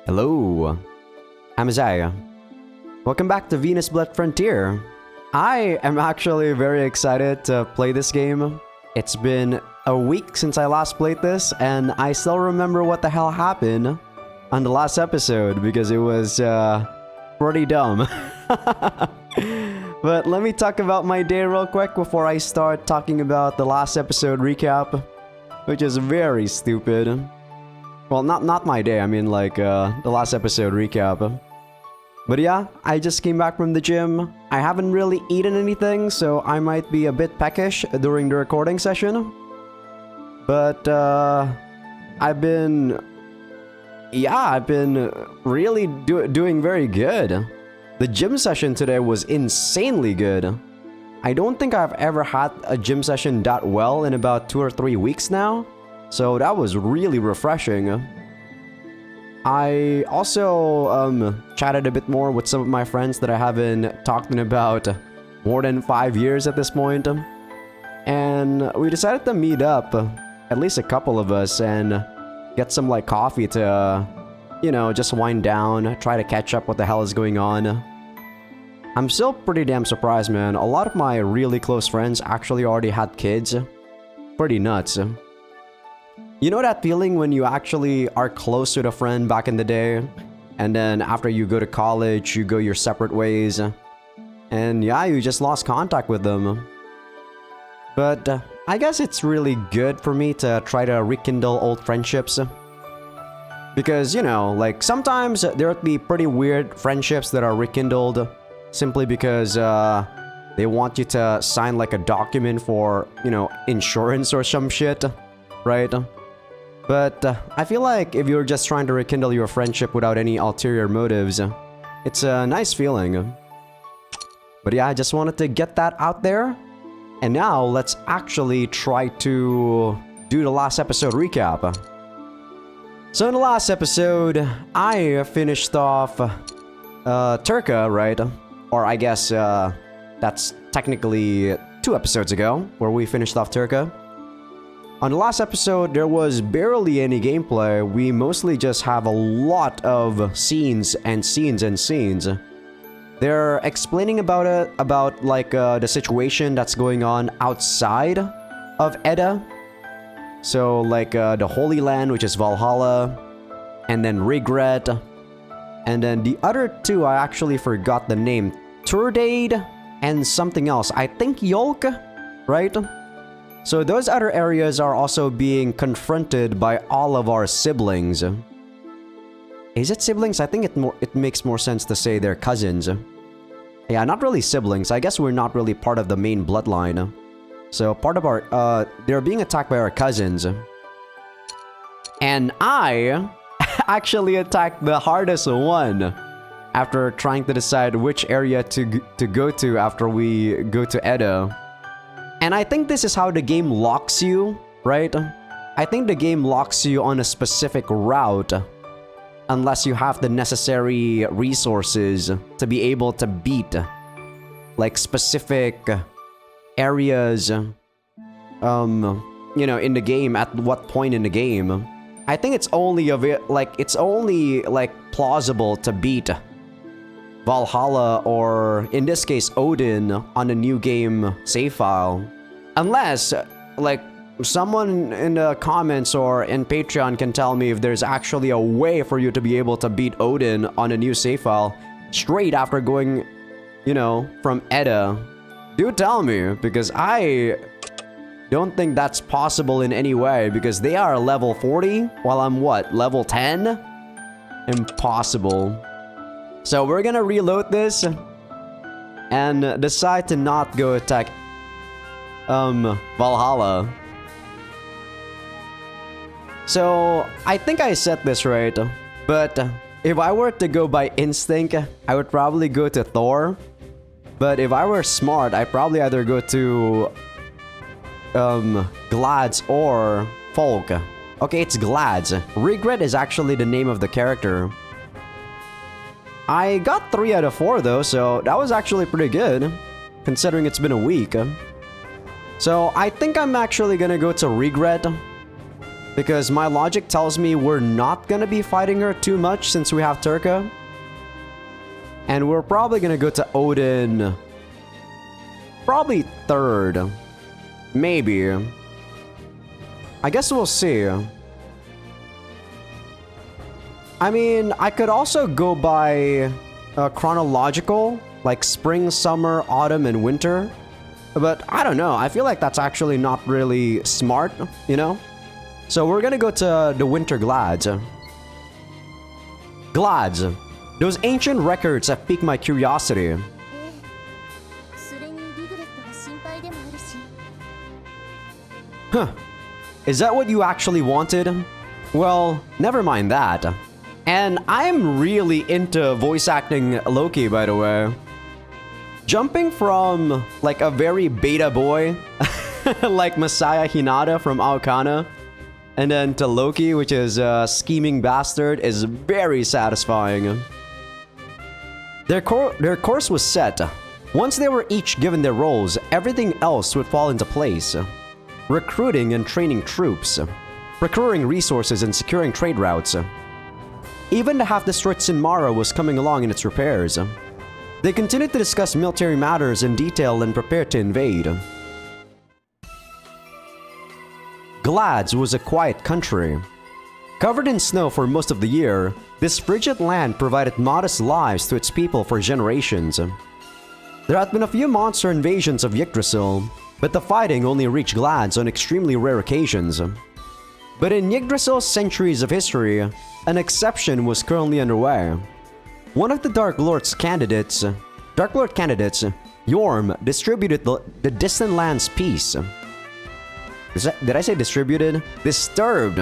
Hello, I'm Azaikyousuke. Welcome back to VenusBlood Frontier. I am actually very excited to play this game. It's been a week since I last played this, and I still remember what the hell happened on the last episode because it was pretty dumb. But let me talk about my day real quick before I start talking about the last episode recap, which is very stupid. Well, not my day, I mean like the last episode recap. But yeah, I just came back from the gym. I haven't really eaten anything, so I might be a bit peckish during the recording session. But I've been really doing very good. The gym session today was insanely good. I don't think I've ever had a gym session that well in about 2 or 3 weeks now. So that was really refreshing. I also chatted a bit more with some of my friends that I haven't talked in about more than 5 years at this point. And we decided to meet up, at least a couple of us, and get some like coffee to, you know, just wind down, try to catch up what the hell is going on. I'm still pretty damn surprised, man. A lot of my really close friends actually already had kids. Pretty nuts. You know that feeling when you actually are close with a friend back in the day, and then after you go to college, you go your separate ways, and yeah, you just lost contact with them. But I guess it's really good for me to try to rekindle old friendships. Because, you know, like sometimes there would be pretty weird friendships that are rekindled simply because they want you to sign like a document for, you know, insurance or some shit, right? But I feel like if you're just trying to rekindle your friendship without any ulterior motives, it's a nice feeling. But yeah, I just wanted to get that out there. And now let's actually try to do the last episode recap. So in the last episode, I finished off Turka, right? Or I guess that's technically 2 episodes ago where we finished off Turka. On the last episode, there was barely any gameplay. We mostly just have a lot of scenes and scenes and scenes. They're explaining about it, about like the situation that's going on outside of Edda. So like the Holy Land, which is Valhalla, and then Regret. And then the other 2, I actually forgot the name. Turdade and something else. I think Yolk, right? So those other areas are also being confronted by all of our siblings. Is it siblings? I think it makes more sense to say they're cousins. Yeah, not really siblings. I guess we're not really part of the main bloodline. So part of our, they're being attacked by our cousins. And I actually attacked the hardest one after trying to decide which area to go to after we go to Edda. And I think this is how the game locks you, right? I think the game locks you on a specific route unless you have the necessary resources to be able to beat like specific areas you know, in the game at what point in the game. I think it's only plausible to beat Valhalla, or in this case Odin, on a new game save file, unless like someone in the comments or in Patreon can tell me if there's actually a way for you to be able to beat Odin on a new save file straight after going, you know, from Edda. Do tell me, because I don't think that's possible in any way, because they are level 40 while I'm what, level 10? Impossible. So we're gonna reload this and decide to not go attack Valhalla. So I think I said this right, but if I were to go by instinct, I would probably go to Thor. But if I were smart, I'd probably either go to Glads or Folk. Okay, it's Glads. Regret is actually the name of the character. I got 3 out of 4 though, so that was actually pretty good, considering it's been a week. So I think I'm actually gonna go to Regret, Because my logic tells me we're not gonna be fighting her too much since we have Turka. And we're probably gonna go to Odin. Probably third. Maybe. I guess we'll see. I mean, I could also go by chronological, like spring, summer, autumn, and winter. But I don't know, I feel like that's actually not really smart, you know? So we're gonna go to the Winter Glads. Glads. Those ancient records have piqued my curiosity. Huh. Is that what you actually wanted? Well, never mind that. And I'm really into voice acting Loki, by the way. Jumping from, like, a very beta boy, like Masaya Hinata from Aokana, and then to Loki, which is a scheming bastard, is very satisfying. Their course was set. Once they were each given their roles, everything else would fall into place. Recruiting and training troops, procuring resources and securing trade routes. Even the half-destroyed Sinmara was coming along in its repairs. They continued to discuss military matters in detail and prepared to invade. Glads was a quiet country. Covered in snow for most of the year, this frigid land provided modest lives to its people for generations. There had been a few monster invasions of Yggdrasil, but the fighting only reached Glads on extremely rare occasions. But in Yggdrasil's centuries of history, an exception was currently underway. One of the Dark Lord candidates, Yorm, distributed the distant land's peace. Did I say distributed? Disturbed.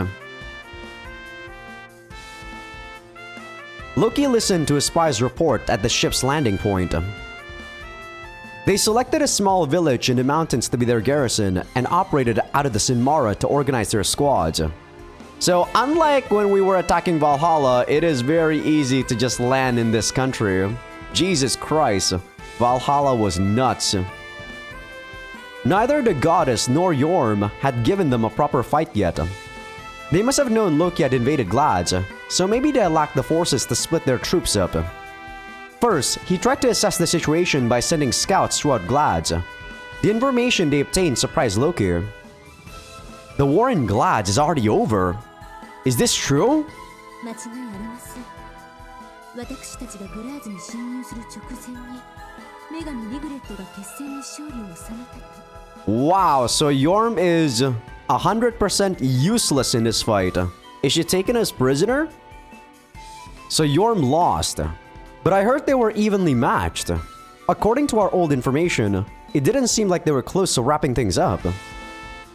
Loki listened to a spy's report at the ship's landing point. They selected a small village in the mountains to be their garrison and operated out of the Sinmara to organize their squads. So unlike when we were attacking Valhalla, it is very easy to just land in this country. Jesus Christ, Valhalla was nuts. Neither the goddess nor Yorm had given them a proper fight yet. They must have known Loki had invaded Glads, so maybe they lacked the forces to split their troops up. First, he tried to assess the situation by sending scouts throughout Glads. The information they obtained surprised Loki. The war in Glads is already over. Is this true? Wow, so Yorm is 100% useless in this fight. Is she taken as prisoner? So Yorm lost. But I heard they were evenly matched. According to our old information, it didn't seem like they were close to wrapping things up.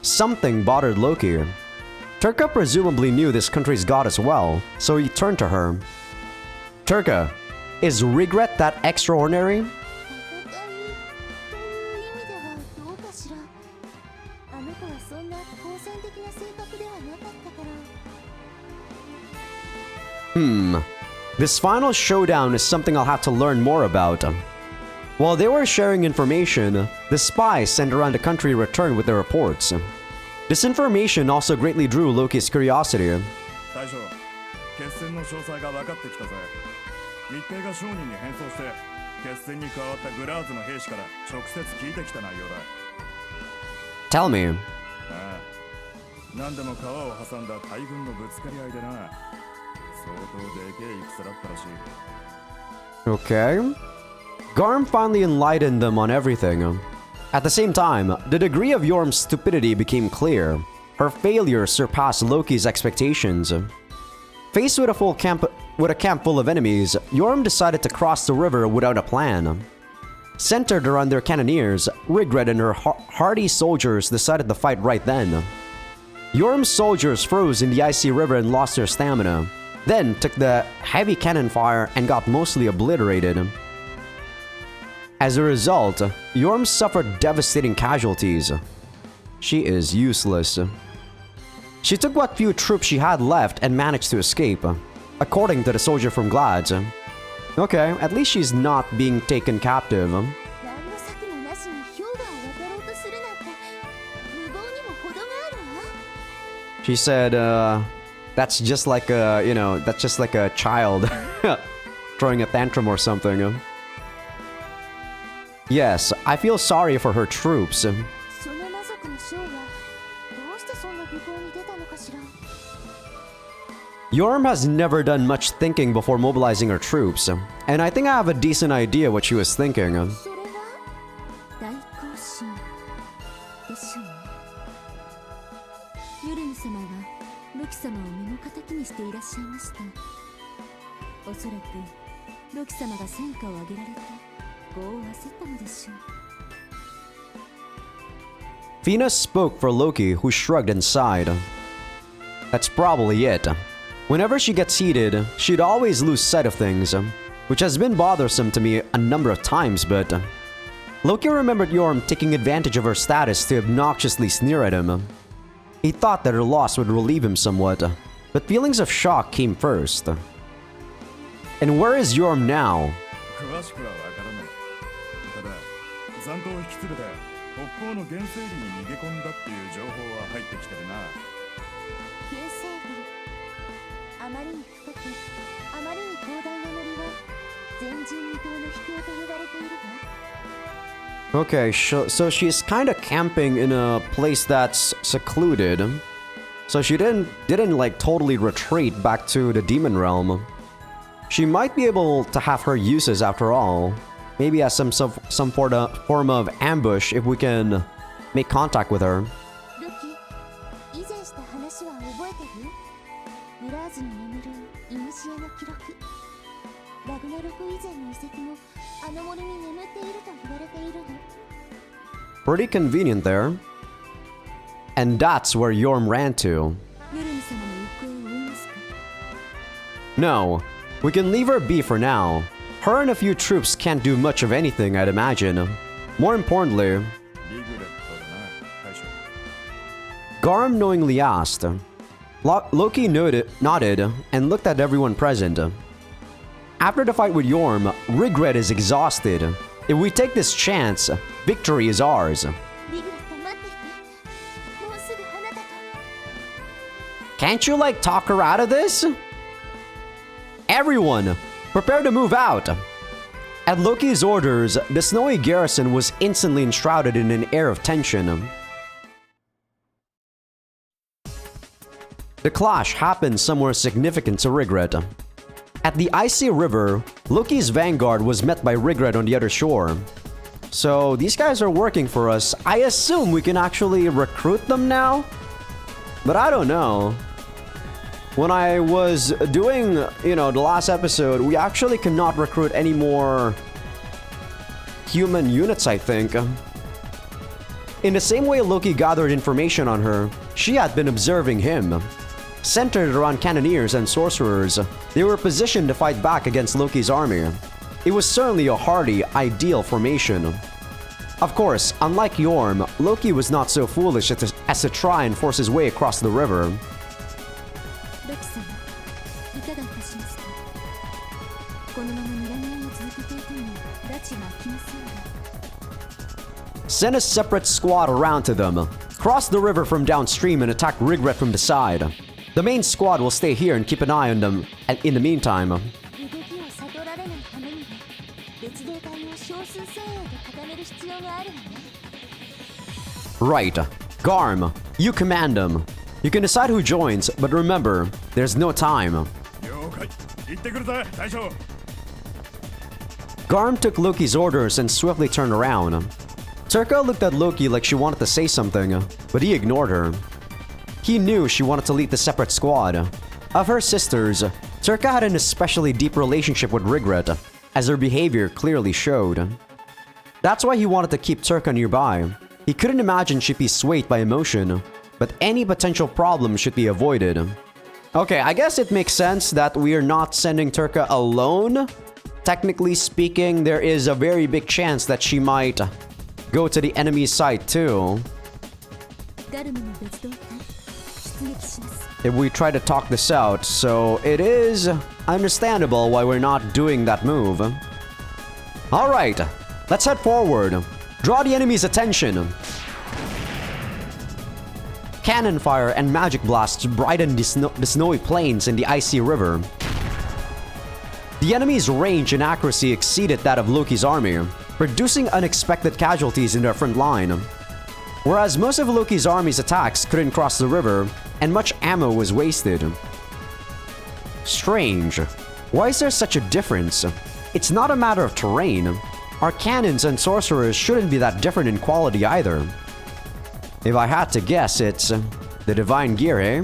Something bothered Loki. Turka presumably knew this country's goddess well, so he turned to her. Turka, is regret that extraordinary? This final showdown is something I'll have to learn more about. While they were sharing information, the spies sent around the country returned with their reports. This information also greatly drew Loki's curiosity. Tell me. Okay. Garm finally enlightened them on everything. At the same time, the degree of Yorm's stupidity became clear. Her failure surpassed Loki's expectations. Faced with a camp full of enemies, Yorm decided to cross the river without a plan. Centered around their cannoneers, Rigred and her hardy soldiers decided to fight right then. Yorm's soldiers froze in the icy river and lost their stamina, then took the heavy cannon fire and got mostly obliterated. As a result, Yorm suffered devastating casualties. She is useless. She took what few troops she had left and managed to escape, according to the soldier from Glads. Okay, at least she's not being taken captive. She said, that's just like a, you know, that's just like a child throwing a tantrum or something. Yes, I feel sorry for her troops. Yorm has never done much thinking before mobilizing her troops, and I think I have a decent idea what she was thinking. Venus spoke for Loki, who shrugged and sighed. That's probably it. Whenever she gets heated, she'd always lose sight of things, which has been bothersome to me a number of times, but Loki remembered Yorm taking advantage of her status to obnoxiously sneer at him. He thought that her loss would relieve him somewhat, but feelings of shock came first. And where is Yorm now? Okay, so she's kind of camping in a place that's secluded. So she didn't like totally retreat back to the demon realm. She might be able to have her uses after all. Maybe as some form of ambush if we can make contact with her. Pretty convenient there. And that's where Yorm ran to. No, we can leave her be for now. Her and a few troops can't do much of anything, I'd imagine. More importantly, Garm knowingly asked. Loki nodded and looked at everyone present. After the fight with Yorm, Regret is exhausted. If we take this chance, victory is ours. Can't you like talk her out of this? Everyone, prepare to move out. At Loki's orders, the snowy garrison was instantly enshrouded in an air of tension. The clash happened somewhere significant to Regret. At the icy river, Loki's vanguard was met by Regret on the other shore. So these guys are working for us. I assume we can actually recruit them now? But I don't know. When I was doing, you know, the last episode, we actually cannot recruit any more human units, I think. In the same way Loki gathered information on her, she had been observing him. Centered around cannoneers and sorcerers, they were positioned to fight back against Loki's army. It was certainly a hardy, ideal formation. Of course, unlike Yorm, Loki was not so foolish as to try and force his way across the river. Send a separate squad around to them. Cross the river from downstream and attack Regret from the side. The main squad will stay here and keep an eye on them in the meantime. Right. Garm, you command them. You can decide who joins, but remember, there's no time. Garm took Loki's orders and swiftly turned around. Turka looked at Loki like she wanted to say something, but he ignored her. He knew she wanted to lead the separate squad. Of her sisters, Turka had an especially deep relationship with Regret, as her behavior clearly showed. That's why he wanted to keep Turka nearby. He couldn't imagine she'd be swayed by emotion, but any potential problem should be avoided. Okay, I guess it makes sense that we are not sending Turka alone. Technically speaking, there is a very big chance that she might go to the enemy side too. If we try to talk this out, so it is understandable why we're not doing that move. Alright, let's head forward. Draw the enemy's attention. Cannon fire and magic blasts brightened the snowy plains and the icy river. The enemy's range and accuracy exceeded that of Loki's army, producing unexpected casualties in their front line. Whereas most of Loki's army's attacks couldn't cross the river, and much ammo was wasted. Strange. Why is there such a difference? It's not a matter of terrain. Our cannons and sorcerers shouldn't be that different in quality either. If I had to guess, it's the divine gear, eh?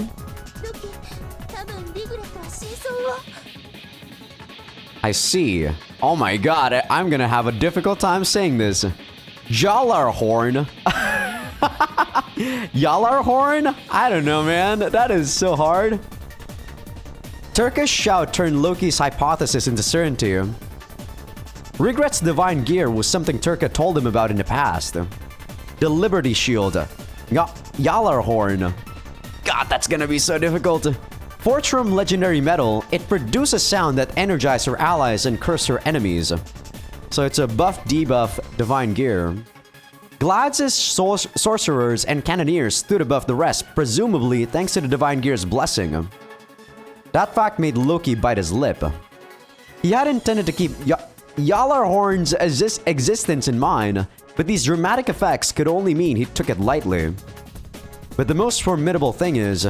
I see. Oh my god, I'm gonna have a difficult time saying this. Jalarhorn. Jalarhorn? I don't know, man. That is so hard. Turkish shout turned Loki's hypothesis into certainty. Regret's divine gear was something Turka told him about in the past. The Liberty Shield. Jalarhorn. God, that's gonna be so difficult. Fortrum legendary metal, it produces sound that energizes her allies and curses her enemies. So it's a buff debuff divine gear. Glad's sorcerers and cannoneers stood above the rest, presumably thanks to the divine gear's blessing. That fact made Loki bite his lip. He had intended to keep Jalarhorn's existence in mind, but these dramatic effects could only mean he took it lightly. But the most formidable thing is...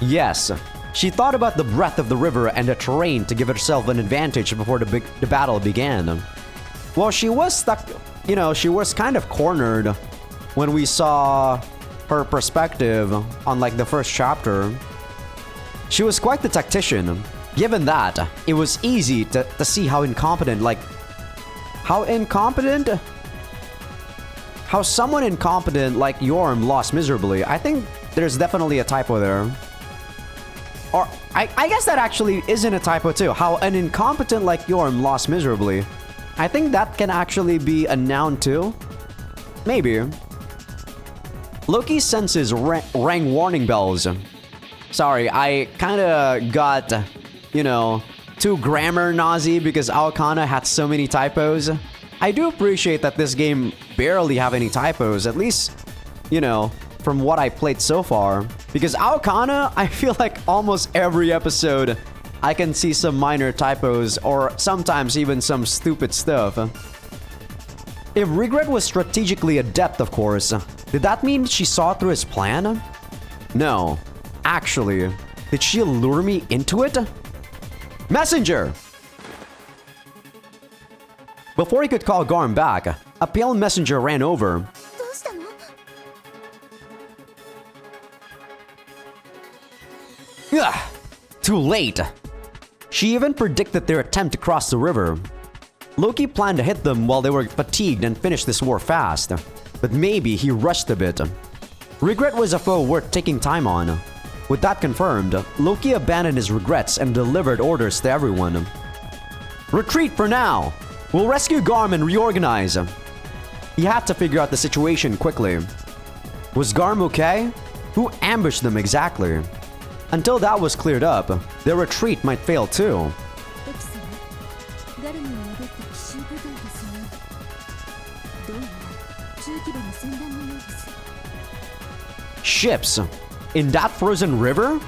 Yes, she thought about the breadth of the river and the terrain to give herself an advantage before the battle began. Well, she was stuck, you know, she was kind of cornered when we saw her perspective on like the first chapter. She was quite the tactician. Given that, it was easy to see how incompetent, how someone incompetent like Yorm lost miserably. I think there's definitely a typo there. Or, I guess that actually isn't a typo too. How an incompetent like Yorm lost miserably. I think that can actually be a noun too. Maybe. Loki's senses rang warning bells. Sorry, I kinda got, you know, too grammar nazi because Aokana had so many typos. I do appreciate that this game barely have any typos, at least, you know, from what I played so far. Because Aokana, I feel like almost every episode, I can see some minor typos or sometimes even some stupid stuff. If Regret was strategically adept, of course, did that mean she saw through his plan? No. Actually, did she lure me into it? Messenger! Before he could call Garm back, a pale messenger ran over. Ugh, too late. She even predicted their attempt to cross the river. Loki planned to hit them while they were fatigued and finish this war fast, but maybe he rushed a bit. Regret was a foe worth taking time on. With that confirmed, Loki abandoned his regrets and delivered orders to everyone. Retreat for now! We'll rescue Garm and reorganize. He had to figure out the situation quickly. Was Garm okay? Who ambushed them exactly? Until that was cleared up, their retreat might fail too. Ships? In that frozen river?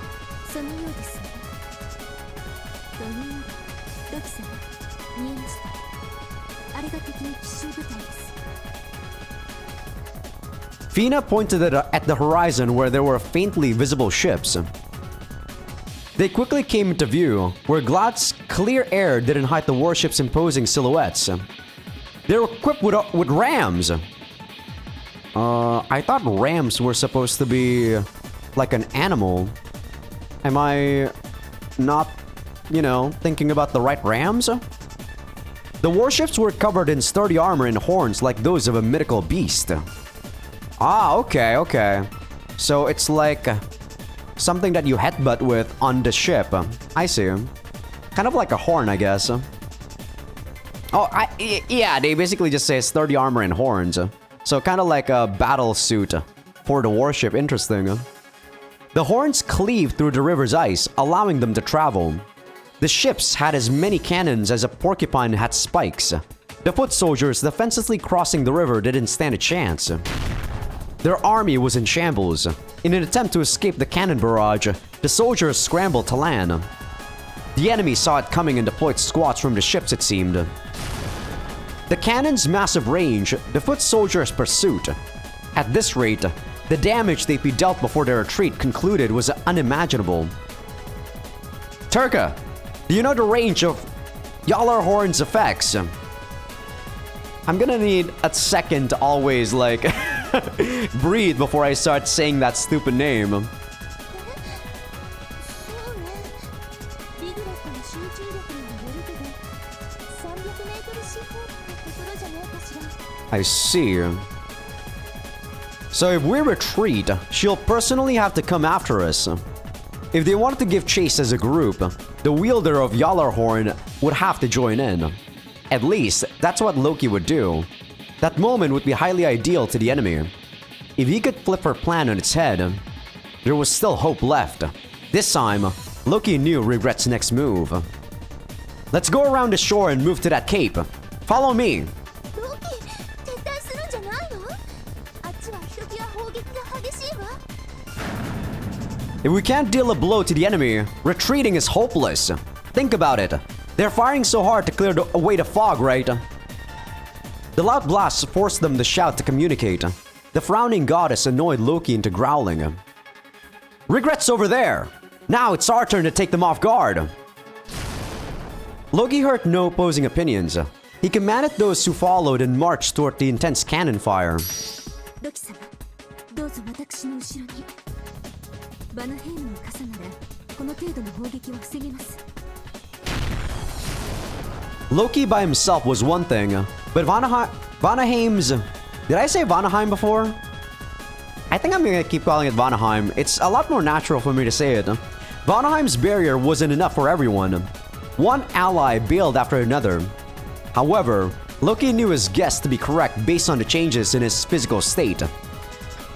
Fina pointed at the horizon where there were faintly visible ships. They quickly came into view, where Glad's clear air didn't hide the warship's imposing silhouettes. They were equipped with rams! I thought rams were supposed to be like an animal. Am I not, you know, thinking about the right rams? The warships were covered in sturdy armor and horns like those of a mythical beast. Ah, okay, okay. So it's like something that you headbutt with on the ship. I see. Kind of like a horn, I guess. Oh, yeah, they basically just say sturdy armor and horns. So kind of like a battle suit for the warship. Interesting. The horns cleave through the river's ice, allowing them to travel. The ships had as many cannons as a porcupine had spikes. The foot soldiers defensively crossing the river didn't stand a chance. Their army was in shambles. In an attempt to escape the cannon barrage, the soldiers scrambled to land. The enemy saw it coming and deployed squads from the ships, it seemed. The cannon's massive range, the foot soldiers' pursuit. At this rate, the damage they'd be dealt before their retreat concluded was unimaginable. Turka, do you know the range of Gjallarhorn's effects? I'm gonna need a second to always, like, breathe before I start saying that stupid name. I see. So if we retreat, she'll personally have to come after us. If they wanted to give chase as a group, the wielder of Gjallarhorn would have to join in. At least, that's what Loki would do. That moment would be highly ideal to the enemy. If he could flip her plan on its head, there was still hope left. This time, Loki knew Regret's next move. Let's go around the shore and move to that cape. Follow me. If we can't deal a blow to the enemy, retreating is hopeless. Think about it. They're firing so hard to clear away the fog, right? The loud blasts forced them to shout to communicate. The frowning goddess annoyed Loki into growling. Regret's over there! Now it's our turn to take them off guard! Loki heard no opposing opinions. He commanded those who followed and marched toward the intense cannon fire. Loki by himself was one thing, but Vanaheim's... Did I say Vanaheim before? I think I'm gonna keep calling it Vanaheim. It's a lot more natural for me to say it. Vanaheim's barrier wasn't enough for everyone. One ally bailed after another. However, Loki knew his guess to be correct based on the changes in his physical state.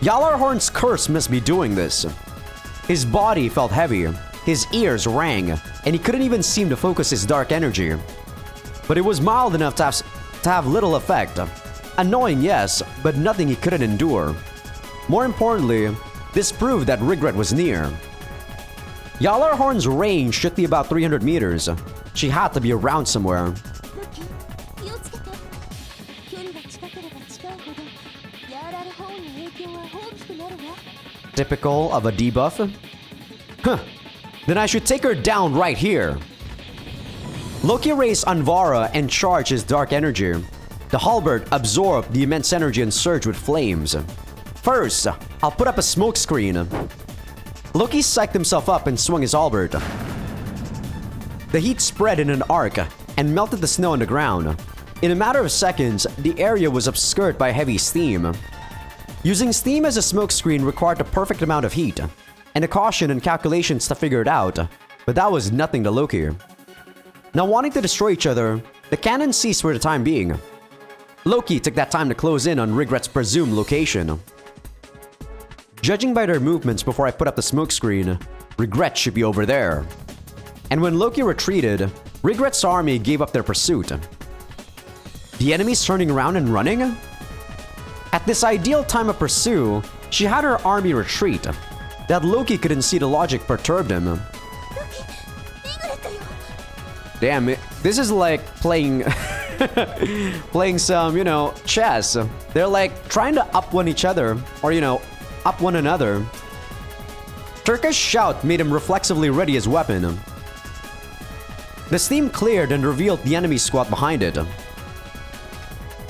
Gjallarhorn's curse must be doing this. His body felt heavy, his ears rang, and he couldn't even seem to focus his dark energy. But it was mild enough to have little effect. Annoying, yes, but nothing he couldn't endure. More importantly, this proved that Regret was near. Gjallarhorn's range should be about 300 meters. She had to be around somewhere. Typical of a debuff? Huh. Then I should take her down right here. Loki raised Anvara and charged his dark energy. The halberd absorbed the immense energy and surged with flames. First, I'll put up a smoke screen. Loki psyched himself up and swung his halberd. The heat spread in an arc and melted the snow on the ground. In a matter of seconds, the area was obscured by heavy steam. Using steam as a smokescreen required the perfect amount of heat, and the caution and calculations to figure it out, but that was nothing to Loki. Now wanting to destroy each other, the cannons ceased for the time being. Loki took that time to close in on Regret's presumed location. Judging by their movements before I put up the smokescreen, Regret should be over there. And when Loki retreated, Regret's army gave up their pursuit. The enemy's turning around and running? At this ideal time of pursuit, she had her army retreat. That Loki couldn't see the logic perturbed him. Damn, this is like playing... playing some, chess. They're like trying to up one each other, or up one another. Turka's shout made him reflexively ready his weapon. The steam cleared and revealed the enemy squad behind it.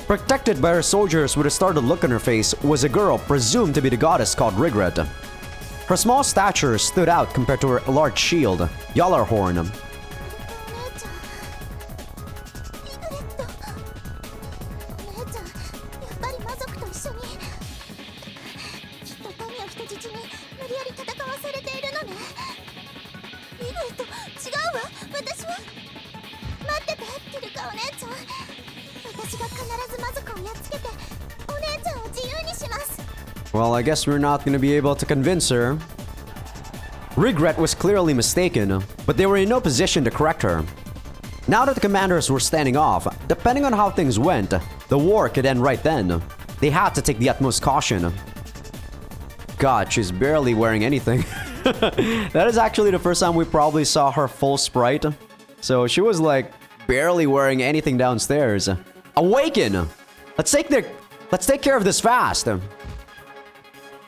Protected by her soldiers with a startled look on her face was a girl presumed to be the goddess called Regret. Her small stature stood out compared to her large shield, Gjallarhorn. Well, I guess we're not gonna be able to convince her. Regret was clearly mistaken, but they were in no position to correct her. Now that the commanders were standing off, depending on how things went, the war could end right then. They had to take the utmost caution. God, she's barely wearing anything. That is actually the first time we probably saw her full sprite. So she was like barely wearing anything downstairs. Awaken! Let's take care of this fast.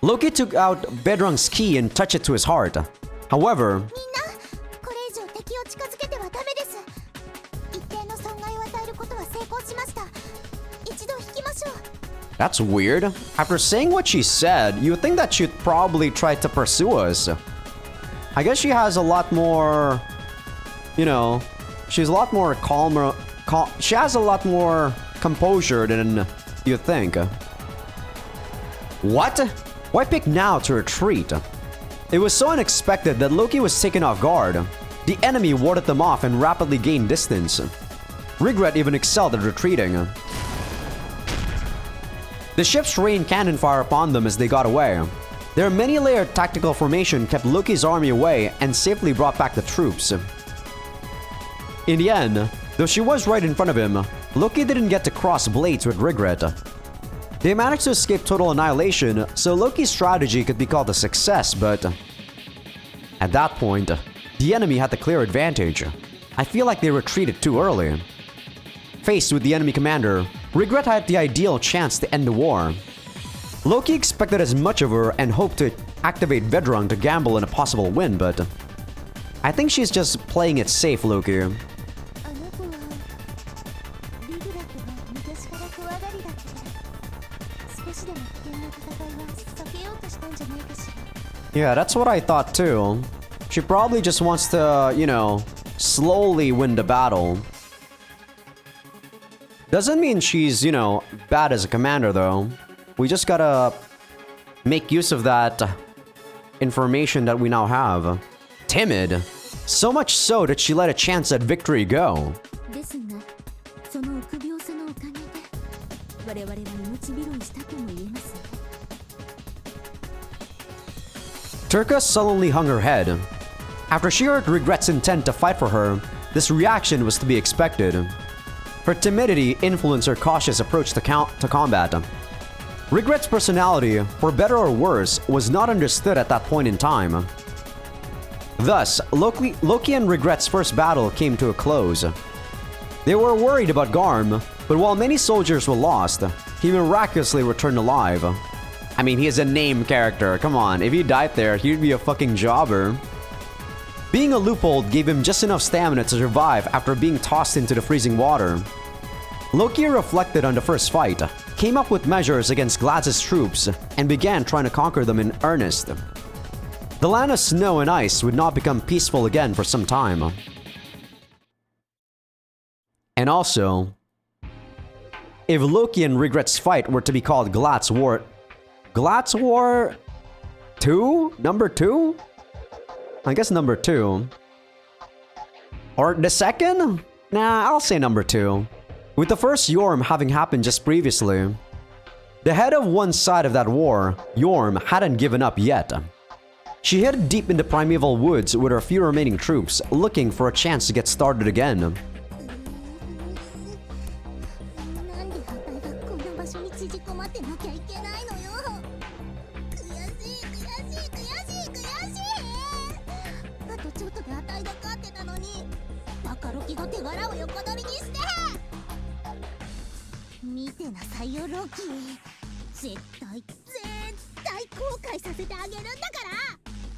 Loki took out Vedrung's key and touched it to his heart. However, that's weird. After saying what she said, you would think that she'd probably try to pursue us. I guess she has a lot more, you know, she's a lot more calmer. She has a lot more composure than you think. What? Why pick now to retreat? It was so unexpected that Loki was taken off guard. The enemy warded them off and rapidly gained distance. Regret even excelled at retreating. The ships rained cannon fire upon them as they got away. Their many-layered tactical formation kept Loki's army away and safely brought back the troops. In the end, though she was right in front of him, Loki didn't get to cross blades with Regret. They managed to escape total annihilation, so Loki's strategy could be called a success, but at that point, the enemy had the clear advantage. I feel like they retreated too early. Faced with the enemy commander, Regret had the ideal chance to end the war. Loki expected as much of her and hoped to activate Vedrung to gamble in a possible win, but I think she's just playing it safe, Loki. Yeah, that's what I thought too. She probably just wants to, you know, slowly win the battle. Doesn't mean she's, you know, bad as a commander though. We just gotta make use of that information that we now have. Timid. So much so that she let a chance at victory go. Turka sullenly hung her head. After she heard Regret's intent to fight for her, this reaction was to be expected. Her timidity influenced her cautious approach to combat. Regret's personality, for better or worse, was not understood at that point in time. Thus, Loki and Regret's first battle came to a close. They were worried about Garm, but while many soldiers were lost, he miraculously returned alive. I mean, he is a name character, come on, if he died there, he'd be a fucking jobber. Being a loophole gave him just enough stamina to survive after being tossed into the freezing water. Loki reflected on the first fight, came up with measures against Glads's troops, and began trying to conquer them in earnest. The land of snow and ice would not become peaceful again for some time. And also, if Loki and Regret's fight were to be called Glad's War 2? Number 2? I guess number 2. Or the second? Nah, I'll say number 2. With the first Yorm having happened just previously. The head of one side of that war, Yorm, hadn't given up yet. She hid deep in the primeval woods with her few remaining troops, looking for a chance to get started again.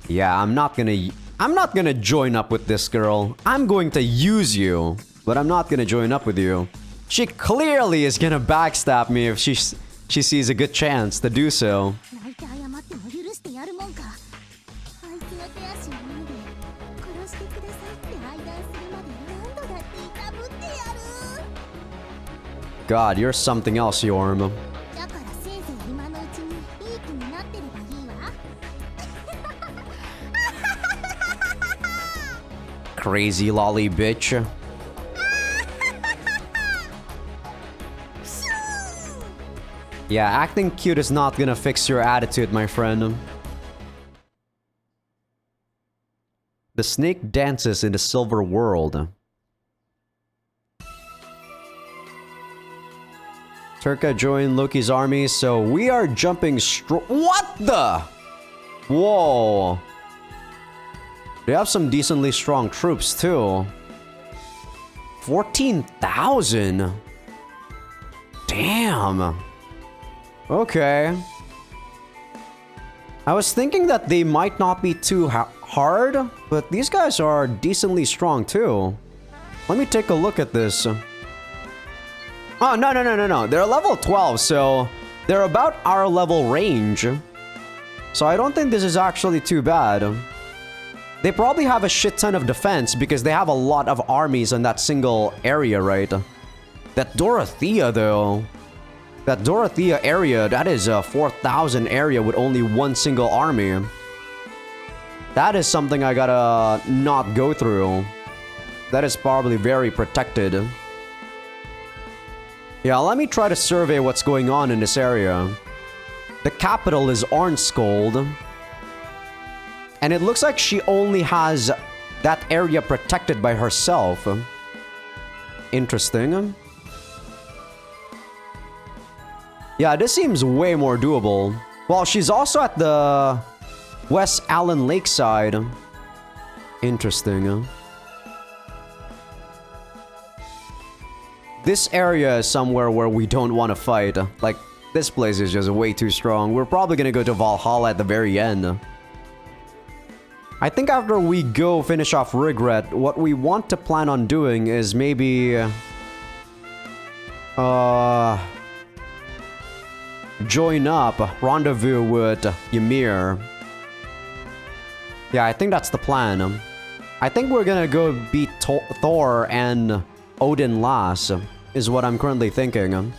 Yeah, I'm not gonna join up with this girl. I'm going to use you, but I'm not gonna join up with you. She clearly is gonna backstab me if she sees a good chance to do so. God, you're something else, Yorm. Crazy lolly bitch. Yeah, acting cute is not gonna fix your attitude, my friend. The snake dances in the silver world. Turka joined Loki's army, so we are jumping What the? Whoa. They have some decently strong troops, too. 14,000? Damn. Okay. I was thinking that they might not be too hard, but these guys are decently strong, too. Let me take a look at this. Oh, no. They're level 12, so they're about our level range. So I don't think this is actually too bad. They probably have a shit ton of defense because they have a lot of armies in that single area, right? That Dorothea, though. That Dorothea area, that is a 4,000 area with only one single army. That is something I gotta not go through. That is probably very protected. Yeah, let me try to survey what's going on in this area. The capital is Ornskold. And it looks like she only has that area protected by herself. Interesting. Yeah, this seems way more doable. Well, she's also at the West Allen Lakeside. Interesting. This area is somewhere where we don't want to fight. Like, this place is just way too strong. We're probably gonna go to Valhalla at the very end. I think after we go finish off Regret, what we want to plan on doing is maybe... join up, rendezvous with Ymir. Yeah, I think that's the plan. I think we're gonna go beat Thor and Odin last, is what I'm currently thinking.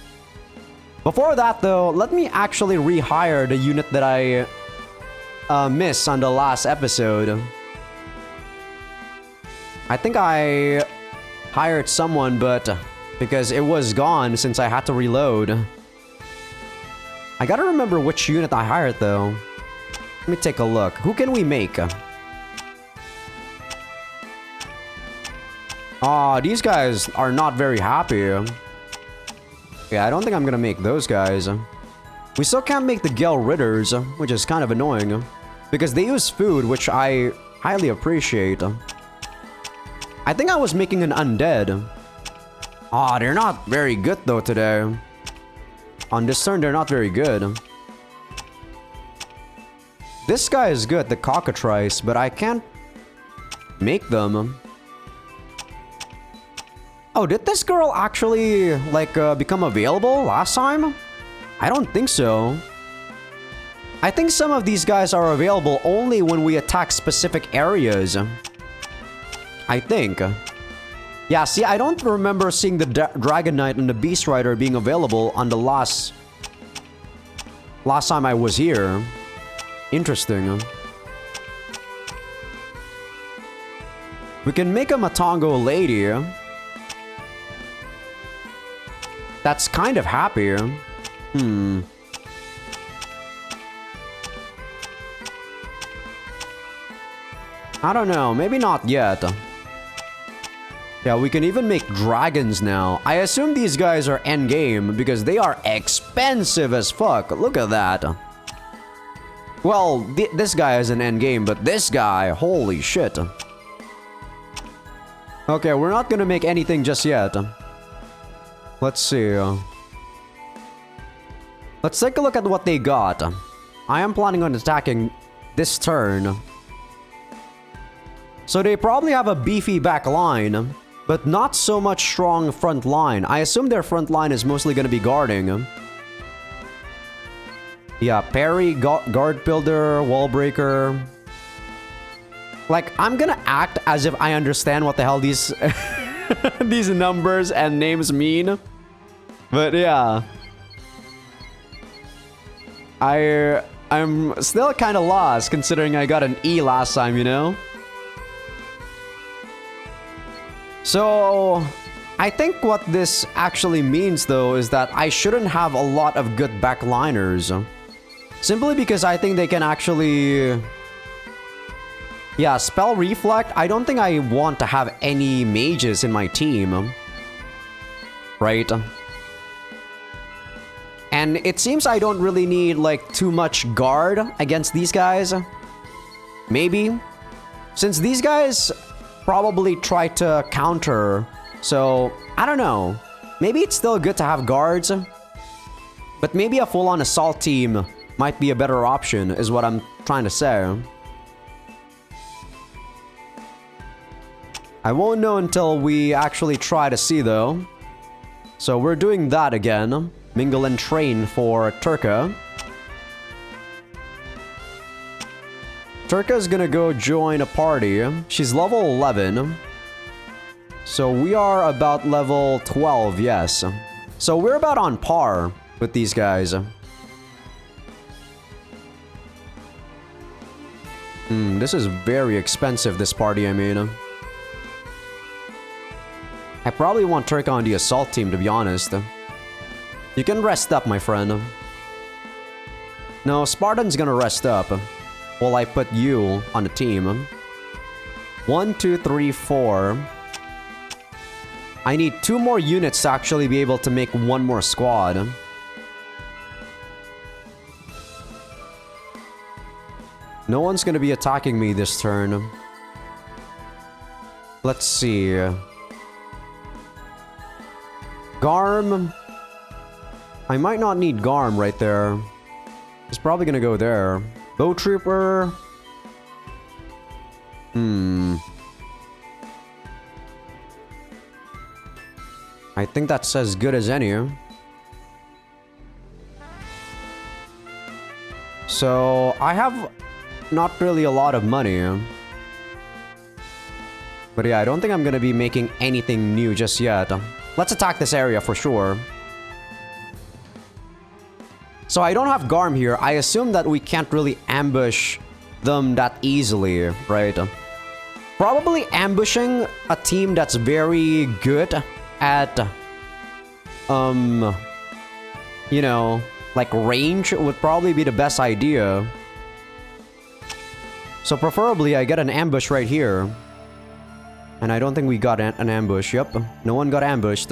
Before that, though, let me actually rehire the unit that I missed on the last episode. I think I hired someone, but because it was gone since I had to reload. I gotta remember which unit I hired, though. Let me take a look. Who can we make? Aw, these guys are not very happy. Yeah, I don't think I'm gonna make those guys. We still can't make the Gel Ritters, which is kind of annoying. Because they use food, which I highly appreciate. I think I was making an undead. Aw, they're not very good though today. On this turn, they're not very good. This guy is good, the cockatrice, but I can't make them. Oh, did this girl actually, like, become available last time? I don't think so. I think some of these guys are available only when we attack specific areas. I think. Yeah, see, I don't remember seeing the Dragon Knight and the Beast Rider being available on the last time I was here. Interesting. We can make a Matongo lady. That's kind of happy. I don't know, maybe not yet. Yeah, we can even make dragons now. I assume these guys are endgame because they are expensive as fuck. Look at that. Well, this guy is an endgame, but this guy, holy shit. Okay, we're not gonna make anything just yet. Let's see. Let's take a look at what they got. I am planning on attacking this turn. So they probably have a beefy back line, but not so much strong front line. I assume their front line is mostly going to be guarding. Yeah, parry, guard builder, wall breaker. Like, I'm gonna act as if I understand what the hell these these numbers and names mean. But yeah. I'm still kind of lost considering I got an E last time, you know? So, I think what this actually means though is that I shouldn't have a lot of good backliners. Simply because I think they can actually Yeah, Spell Reflect. I don't think I want to have any mages in my team. Right? And it seems I don't really need, like, too much guard against these guys. Maybe. Since these guys probably try to counter. So, I don't know. Maybe it's still good to have guards. But maybe a full-on assault team might be a better option, is what I'm trying to say. I won't know until we actually try to see, though. So we're doing that again. Mingle and train for Turka. Turka's gonna go join a party. She's level 11. So we are about level 12, yes. So we're about on par with these guys. This is very expensive, this party, I mean. I probably want Turka on the assault team, to be honest. You can rest up, my friend. No, Spartan's gonna rest up while I put you on the team. 1, 2, 3, 4. I need 2 more units to actually be able to make 1 more squad. No one's gonna be attacking me this turn. Let's see. Garm. I might not need Garm right there. He's probably gonna go there. Bow Trooper. I think that's as good as any. So, I have not really a lot of money. But yeah, I don't think I'm gonna be making anything new just yet. Let's attack this area for sure. So I don't have Garm here. I assume that we can't really ambush them that easily, right? Probably ambushing a team that's very good at, you know, like range would probably be the best idea. So preferably I get an ambush right here. And I don't think we got an ambush. Yep, no one got ambushed.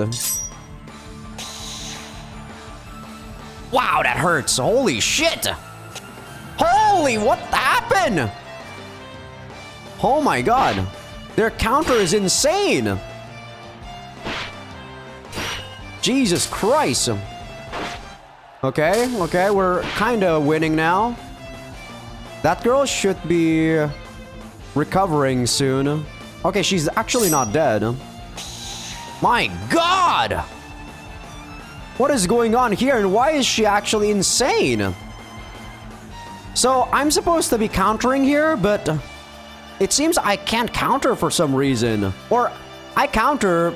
Wow, that hurts. Holy shit. Holy, what happened? Oh my god. Their counter is insane. Jesus Christ. Okay, we're kind of winning now. That girl should be recovering soon. Okay, she's actually not dead. My god! What is going on here, and why is she actually insane? So, I'm supposed to be countering here, but it seems I can't counter for some reason. Or, I counter,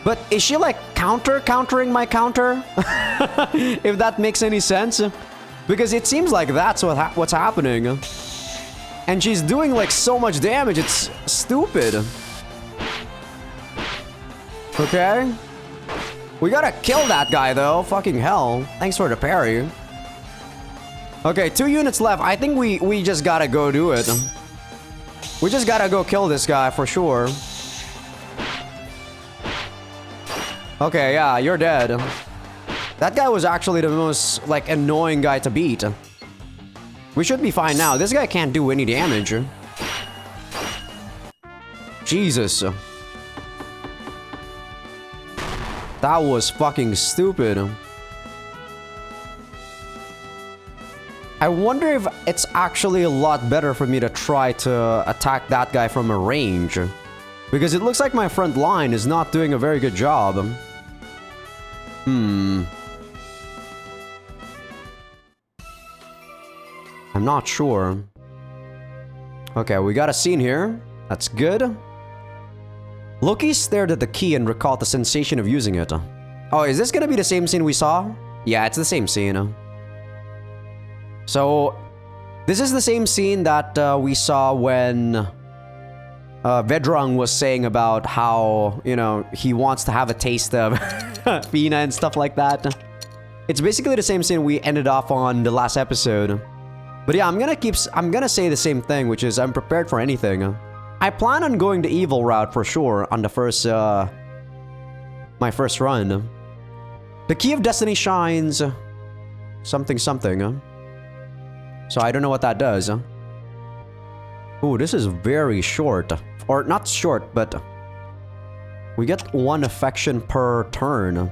but is she like countering my counter? If that makes any sense. Because it seems like that's what's happening. And she's doing like so much damage, it's stupid. Okay. We gotta kill that guy though, fucking hell. Thanks for the parry. Okay, 2 units left. I think we just gotta go do it. We just gotta go kill this guy for sure. Okay, yeah, you're dead. That guy was actually the most, like, annoying guy to beat. We should be fine now. This guy can't do any damage. Jesus. That was fucking stupid. I wonder if it's actually a lot better for me to try to attack that guy from a range. Because it looks like my front line is not doing a very good job. I'm not sure. Okay, we got a scene here. That's good. Loki stared at the key and recalled the sensation of using it. Oh, is this gonna be the same scene we saw? Yeah, it's the same scene. So, this is the same scene that we saw when Vedrang was saying about how, you know, he wants to have a taste of Fina and stuff like that. It's basically the same scene we ended off on the last episode. But yeah, I'm gonna say the same thing, which is I'm prepared for anything. I plan on going the evil route for sure on the first, my first run. The Key of Destiny shines something something. So I don't know what that does. Ooh, this is very short. Or not short, but we get 1 affection per turn.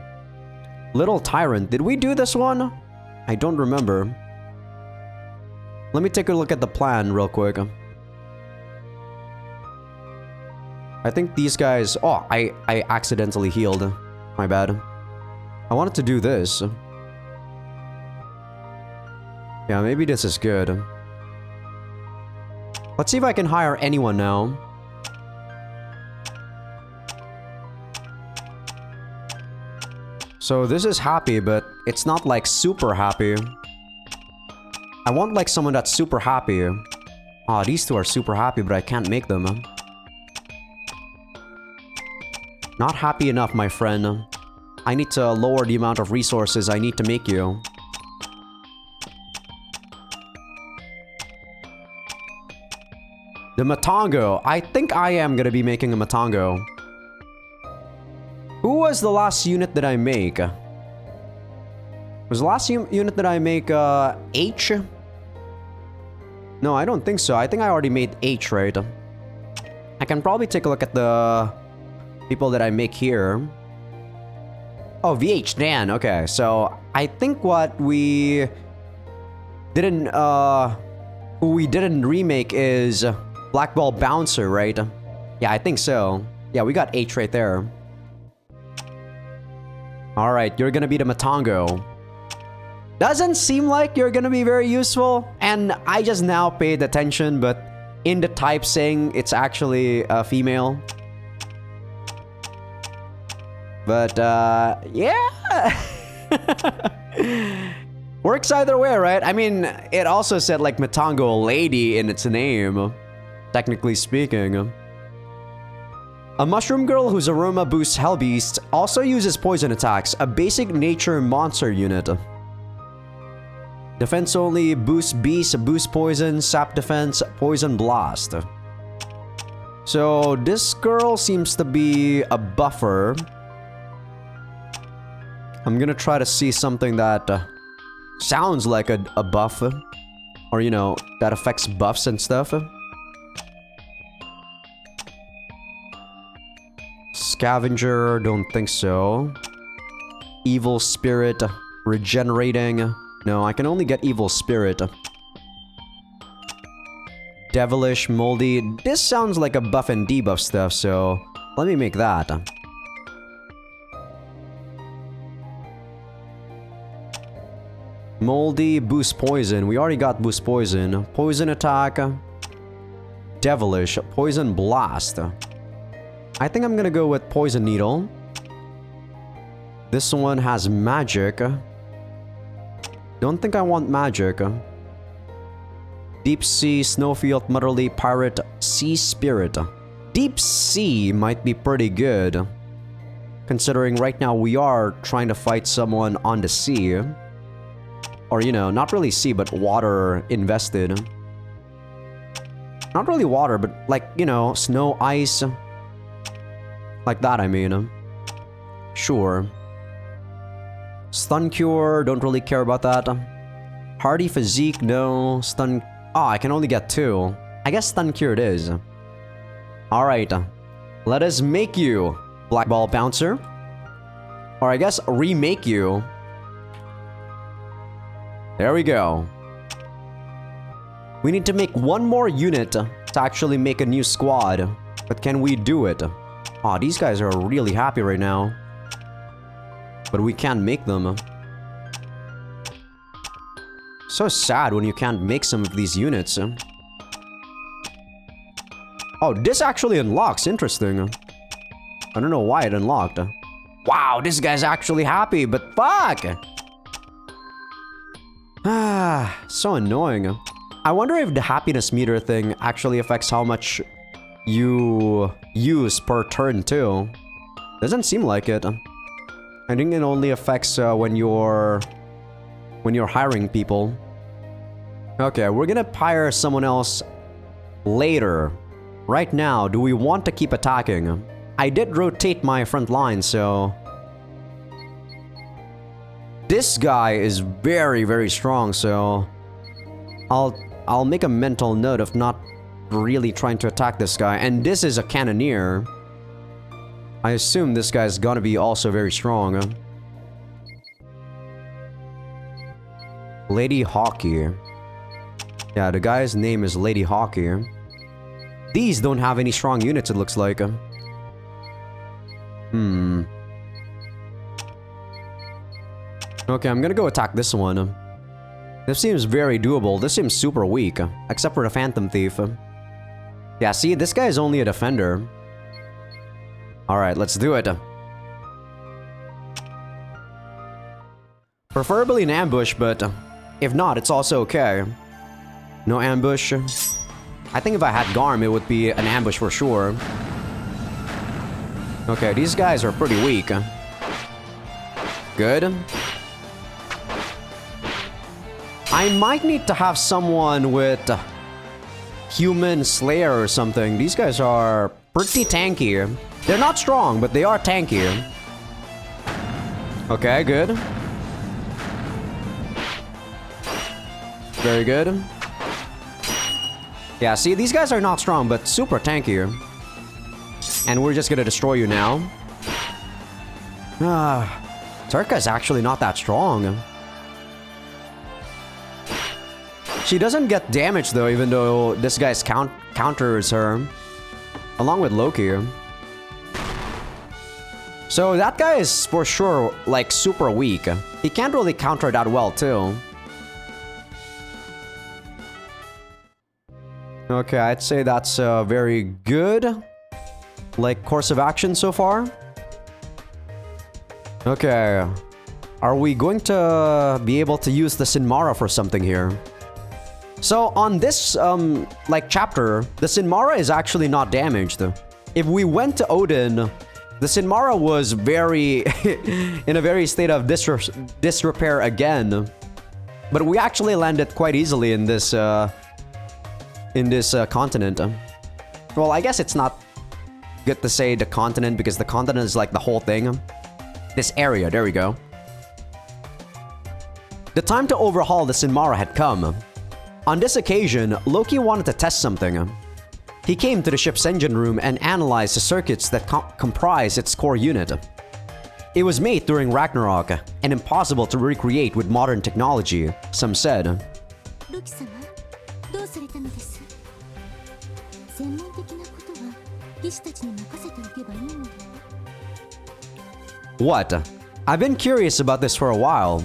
Little Tyrant. Did we do this one? I don't remember. Let me take a look at the plan real quick. I think these guys... Oh, I accidentally healed. My bad. I wanted to do this. Yeah, maybe this is good. Let's see if I can hire anyone now. So this is happy, but it's not like super happy. I want like someone that's super happy. Ah, these two are super happy, but I can't make them. Not happy enough, my friend. I need to lower the amount of resources I need to make you. The Matango. I think I am gonna be making a Matango. Who was the last unit that I make? Was the last unit that I make H? No, I don't think so. I think I already made H, right? I can probably take a look at the people that I make here. Oh, VH Dan. Okay, so I think what we didn't remake is Black Ball Bouncer, right? Yeah, I think so. Yeah, we got H right there. Alright, you're gonna be the Matango. Doesn't seem like you're gonna be very useful, and I just now paid attention, but in the type saying it's actually a female. But, yeah! Works either way, right? I mean, it also said like Matango Lady in its name, technically speaking. A mushroom girl whose aroma boosts Hellbeast also uses poison attacks, a basic nature monster unit. Defense only, boost beast, boost poison, sap defense, poison blast. So this girl seems to be a buffer. I'm gonna try to see something that sounds like a buff. Or, you know, that affects buffs and stuff. Scavenger, don't think so. Evil Spirit, regenerating. No, I can only get Evil Spirit. Devilish, Moldy. This sounds like a buff and debuff stuff, so let me make that. Moldy, boost poison. We already got boost poison. Poison attack. Devilish, poison blast. I think I'm gonna go with Poison Needle. This one has magic. Don't think I want magic. Deep Sea, Snowfield, Motherly, Pirate, Sea Spirit. Deep Sea might be pretty good, considering right now we are trying to fight someone on the sea. Or, you know, not really sea, but water invested. Not really water, but like, you know, snow, ice. Like that, I mean. Sure. Stun Cure, don't really care about that. Hardy Physique, no. Stun... Oh, I can only get 2. I guess Stun Cure it is. Alright. Let us make you Black Ball Bouncer. Or I guess remake you. There we go. We need to make one more unit to actually make a new squad. But can we do it? Aw, these guys are really happy right now. But we can't make them. So sad when you can't make some of these units. Oh, this actually unlocks. Interesting. I don't know why it unlocked. Wow, this guy's actually happy, but fuck! Ah, so annoying. I wonder if the happiness meter thing actually affects how much you use per turn too. Doesn't seem like it. I think it only affects when you're hiring people. Okay, we're gonna hire someone else later. Right now, do we want to keep attacking? I did rotate my front line, so... This guy is very, very strong, so... I'll make a mental note of not really trying to attack this guy. And this is a cannoneer. I assume this guy's gonna be also very strong. Lady Hockey. Yeah, the guy's name is Lady Hockey. These don't have any strong units, it looks like. Okay, I'm gonna go attack this one. This seems very doable. This seems super weak, except for the Phantom Thief. Yeah, see, this guy is only a defender. Alright, let's do it. Preferably an ambush, but if not, it's also okay. No ambush. I think if I had Garm, it would be an ambush for sure. Okay, these guys are pretty weak. Good. I might need to have someone with Human Slayer or something. These guys are pretty tanky. They're not strong, but they are tanky. Okay, good. Very good. Yeah, see, these guys are not strong, but super tanky. And we're just gonna destroy you now. Turka's actually not that strong. She doesn't get damaged though, even though this guy's counters her. Along with Loki. So that guy is for sure like super weak. He can't really counter that well too. Okay, I'd say that's very good. Like course of action so far. Okay. Are we going to be able to use the Sinmara for something here? So on this like chapter, the Sinmara is actually not damaged. If we went to Odin, the Sinmara was very in a very state of disrepair again. But we actually landed quite easily in this continent. Well, I guess it's not good to say the continent because the continent is like the whole thing. This area, there we go. The time to overhaul the Sinmara had come. On this occasion, Loki wanted to test something. He came to the ship's engine room and analyzed the circuits that comprise its core unit. It was made during Ragnarok and impossible to recreate with modern technology, some said. What? I've been curious about this for a while.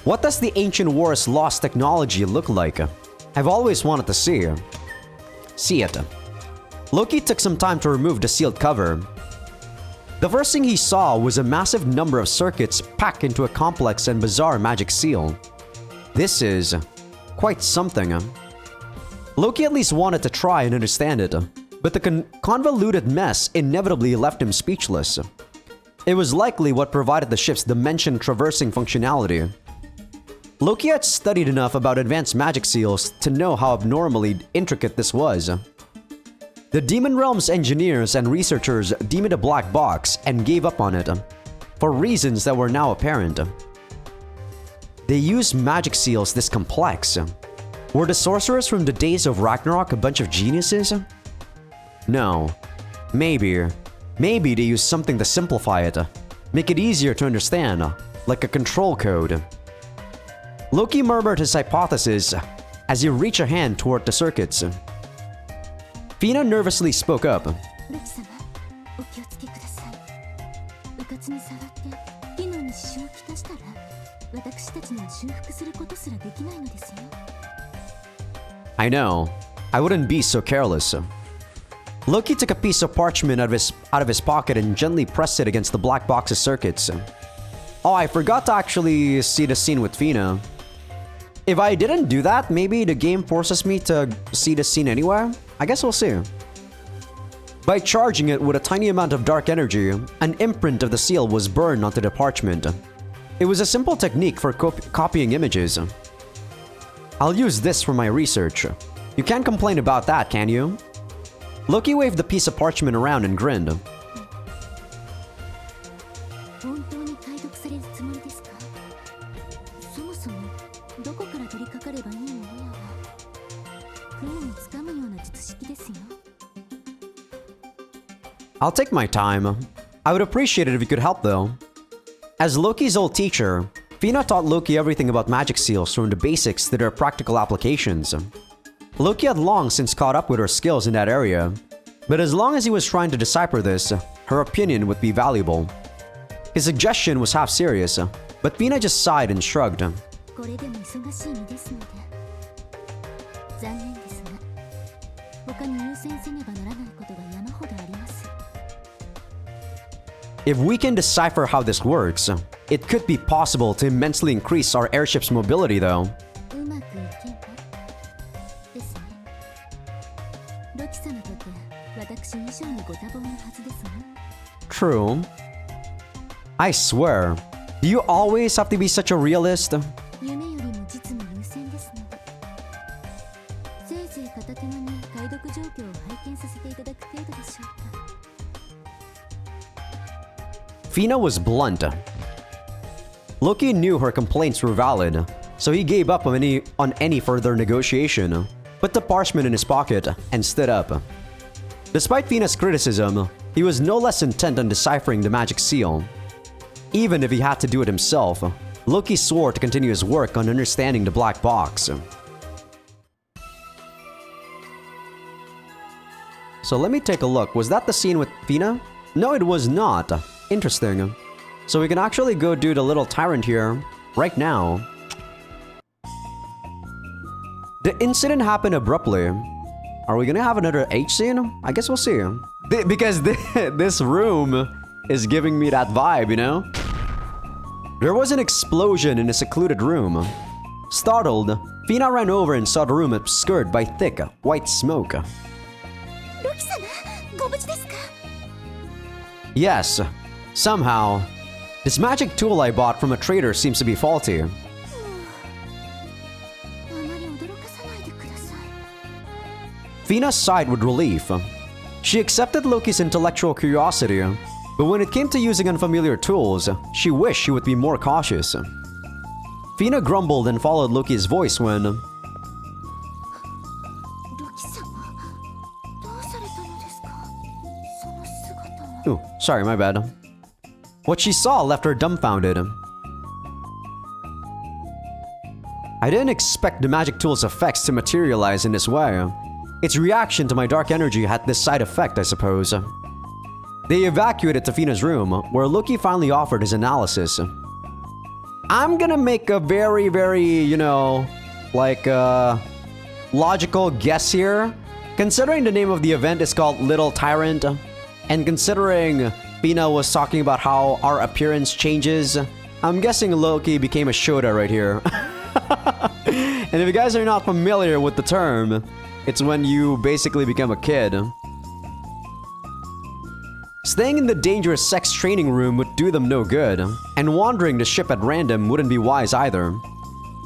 What does the ancient war's lost technology look like? I've always wanted to see it. Loki took some time to remove the sealed cover. The first thing he saw was a massive number of circuits packed into a complex and bizarre magic seal. This is quite something. Loki at least wanted to try and understand it, but the convoluted mess inevitably left him speechless. It was likely what provided the ship's dimension traversing functionality. Loki had studied enough about advanced magic seals to know how abnormally intricate this was. The Demon Realm's engineers and researchers deemed it a black box and gave up on it, for reasons that were now apparent. They used magic seals this complex. Were the sorcerers from the days of Ragnarok a bunch of geniuses? No. Maybe they used something to simplify it, make it easier to understand, like a control code. Loki murmured his hypothesis as he reached a hand toward the circuits. Fina nervously spoke up. I know. I wouldn't be so careless. Loki took a piece of parchment out of his pocket and gently pressed it against the black box's circuits. Oh, I forgot to actually see the scene with Fina. If I didn't do that, maybe the game forces me to see the scene anyway? I guess we'll see. By charging it with a tiny amount of dark energy, an imprint of the seal was burned onto the parchment. It was a simple technique for copying images. I'll use this for my research. You can't complain about that, can you? Loki waved the piece of parchment around and grinned. 本当に解読されるつもりですか？そもそもどこから取り掛かればいいのやら不意につかむような術式ですよ。I'll take my time. I would appreciate it if you could help though. As Loki's old teacher, Fina taught Loki everything about magic seals from the basics to their practical applications. Loki had long since caught up with her skills in that area, but as long as he was trying to decipher this, her opinion would be valuable. His suggestion was half serious, but Fina just sighed and shrugged. これでも忙しい身ですので残念ですが他に優先せねばならないことが山ほどあります。 If we can decipher how this works, it could be possible to immensely increase our airship's mobility though. うまくいけばですね。ロキ様とて私以上にご多忙のはずですが。 True. I swear, do you always have to be such a realist? 夢よりも実務優先ですのでせいぜい片手間に解読状況を拝見させていただく程度でしょうか。 Fina was blunt. Loki knew her complaints were valid, so he gave up on any further negotiation, put the parchment in his pocket, and stood up. Despite Fina's criticism, he was no less intent on deciphering the magic seal. Even if he had to do it himself, Loki swore to continue his work on understanding the black box. So let me take a look. Was that the scene with Fina? No, it was not. Interesting. So we can actually go do the little tyrant here right now. The incident happened abruptly. Are we gonna have another H scene? I guess we'll see. Because this room is giving me that vibe, you know? There was an explosion in a secluded room. Startled, Fina ran over and saw the room obscured by thick, white smoke. Yes, somehow, this magic tool I bought from a trader seems to be faulty. Fina sighed with relief. She accepted Loki's intellectual curiosity, but when it came to using unfamiliar tools, she wished she would be more cautious. Fina grumbled and followed Loki's voice when... Ooh, sorry, my bad. What she saw left her dumbfounded. I didn't expect the magic tool's effects to materialize in this way. Its reaction to my dark energy had this side effect, I suppose. They evacuated to Fina's room, where Loki finally offered his analysis. I'm gonna make a very, you know, like, logical guess here. Considering the name of the event is called Little Tyrant, and considering Fina was talking about how our appearance changes, I'm guessing Loki became a Shoda right here. And if you guys are not familiar with the term, it's when you basically become a kid. Staying in the dangerous sex training room would do them no good, and wandering the ship at random wouldn't be wise either.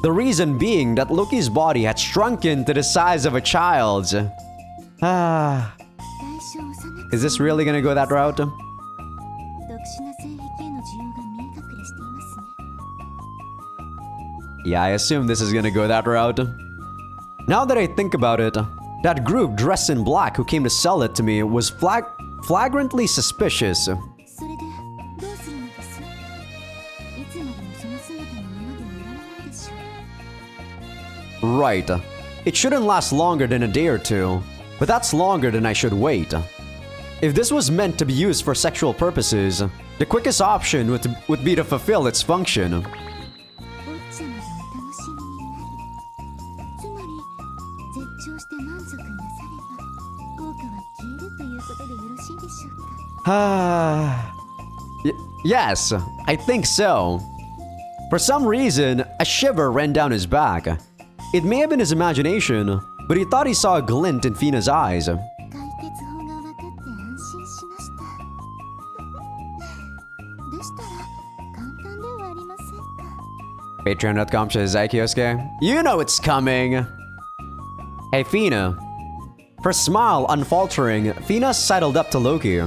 The reason being that Loki's body had shrunken to the size of a child's. Is this really gonna go that route? Yeah, I assume this is gonna go that route. Now that I think about it, that group dressed in black who came to sell it to me was flagrantly suspicious. Right. It shouldn't last longer than a day or two, but that's longer than I should wait. If this was meant to be used for sexual purposes, the quickest option would be to fulfill its function. Yes, I think so. For some reason, a shiver ran down his back. It may have been his imagination, but he thought he saw a glint in Fina's eyes. Patreon.com/Azaikyousuke. You know it's coming. Hey, Fina. Her smile unfaltering, Fina sidled up to Loki.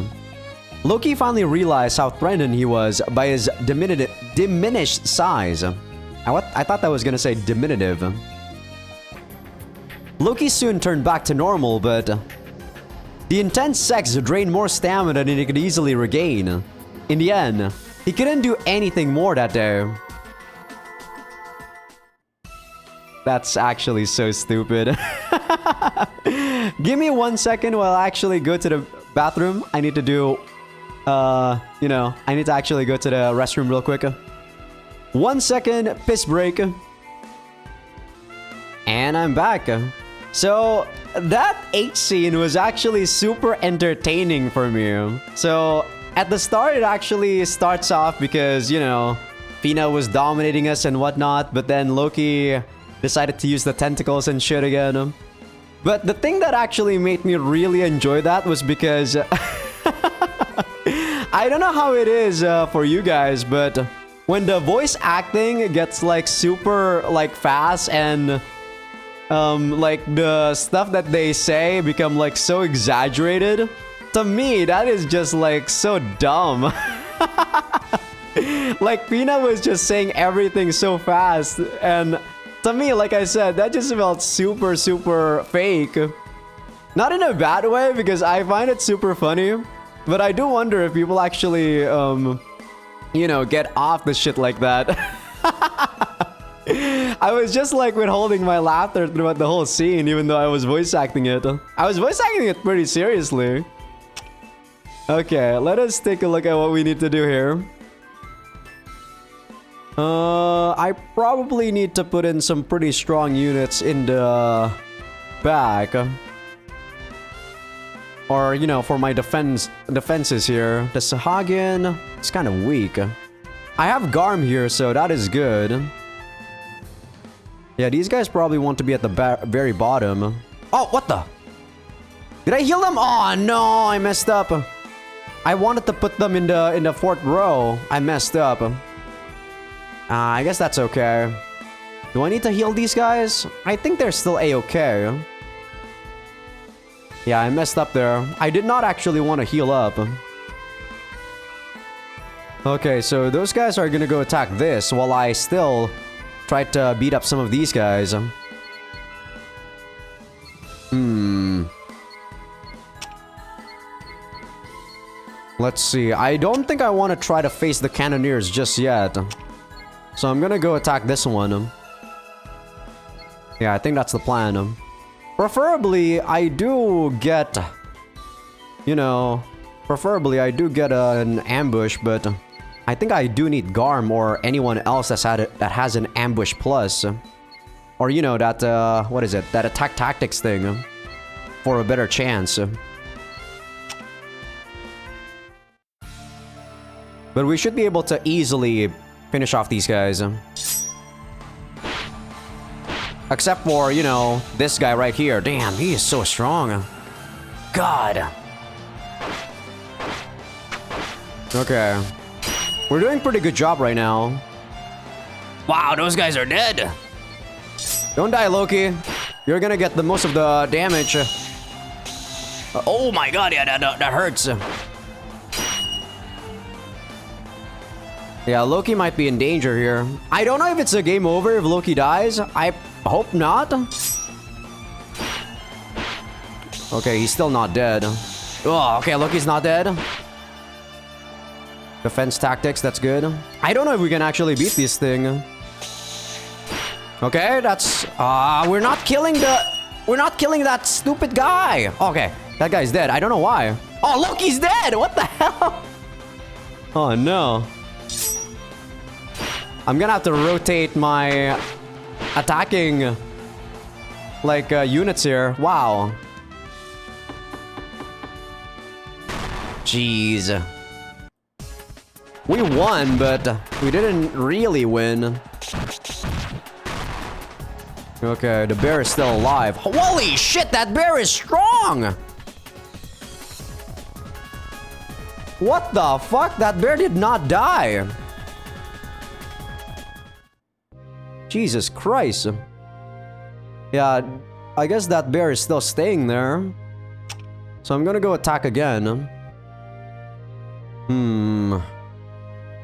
Loki finally realized how threatened he was by his diminished size. I thought that was gonna say diminutive. Loki soon turned back to normal, but the intense sex drained more stamina than he could easily regain. In the end, he couldn't do anything more that day. That's actually so stupid. Give me 1 second while I actually go to the bathroom. I need to do, I need to actually go to the restroom real quick. 1 second, piss break. And I'm back. So, that H scene was actually super entertaining for me. So, at the start, it actually starts off because, Fina was dominating us and whatnot, but then Loki decided to use the tentacles and shit again. But the thing that actually made me really enjoy that was because I don't know how it is for you guys, but when the voice acting gets like super like fast and like the stuff that they say become like so exaggerated, to me that is just like so dumb. Like Fina was just saying everything so fast, and to me, like I said, that just felt super, super fake. Not in a bad way, because I find it super funny. But I do wonder if people actually, get off the shit like that. I was just like withholding my laughter throughout the whole scene, even though I was voice acting it. I was voice acting it pretty seriously. Okay, let us take a look at what we need to do here. I probably need to put in some pretty strong units in the back. Or, for my defenses here. The Sahagin is kind of weak. I have Garm here, so that is good. Yeah, these guys probably want to be at the very bottom. Oh, what the? Did I heal them? Oh, no, I messed up. I wanted to put them in the fourth row. I messed up. I guess that's okay. Do I need to heal these guys? I think they're still a-okay. Yeah, I messed up there. I did not actually want to heal up. Okay, so those guys are gonna go attack this while I still try to beat up some of these guys. Let's see. I don't think I want to try to face the cannoneers just yet. So I'm gonna go attack this one. Yeah, I think that's the plan. Preferably, I do get... Preferably, I do get an ambush, but... I think I do need Garm or anyone else that has an ambush plus. Or, that... what is it? That attack tactics thing. For a better chance. But we should be able to easily... finish off these guys. Except for, this guy right here. Damn, he is so strong. God. Okay. We're doing a pretty good job right now. Wow, those guys are dead. Don't die, Loki. You're gonna get the most of the damage. Oh my god, yeah, that hurts. Yeah, Loki might be in danger here. I don't know if it's a game over if Loki dies. I hope not. Okay, he's still not dead. Oh, okay, Loki's not dead. Defense tactics, that's good. I don't know if we can actually beat this thing. Okay, that's... we're not killing that stupid guy. Okay, that guy's dead. I don't know why. Oh, Loki's dead! What the hell? Oh, no. I'm gonna have to rotate my attacking units here. Wow. Jeez. We won, but we didn't really win. Okay, the bear is still alive. Holy shit, that bear is strong! What the fuck? That bear did not die. Jesus Christ. Yeah, I guess that bear is still staying there. So I'm gonna go attack again.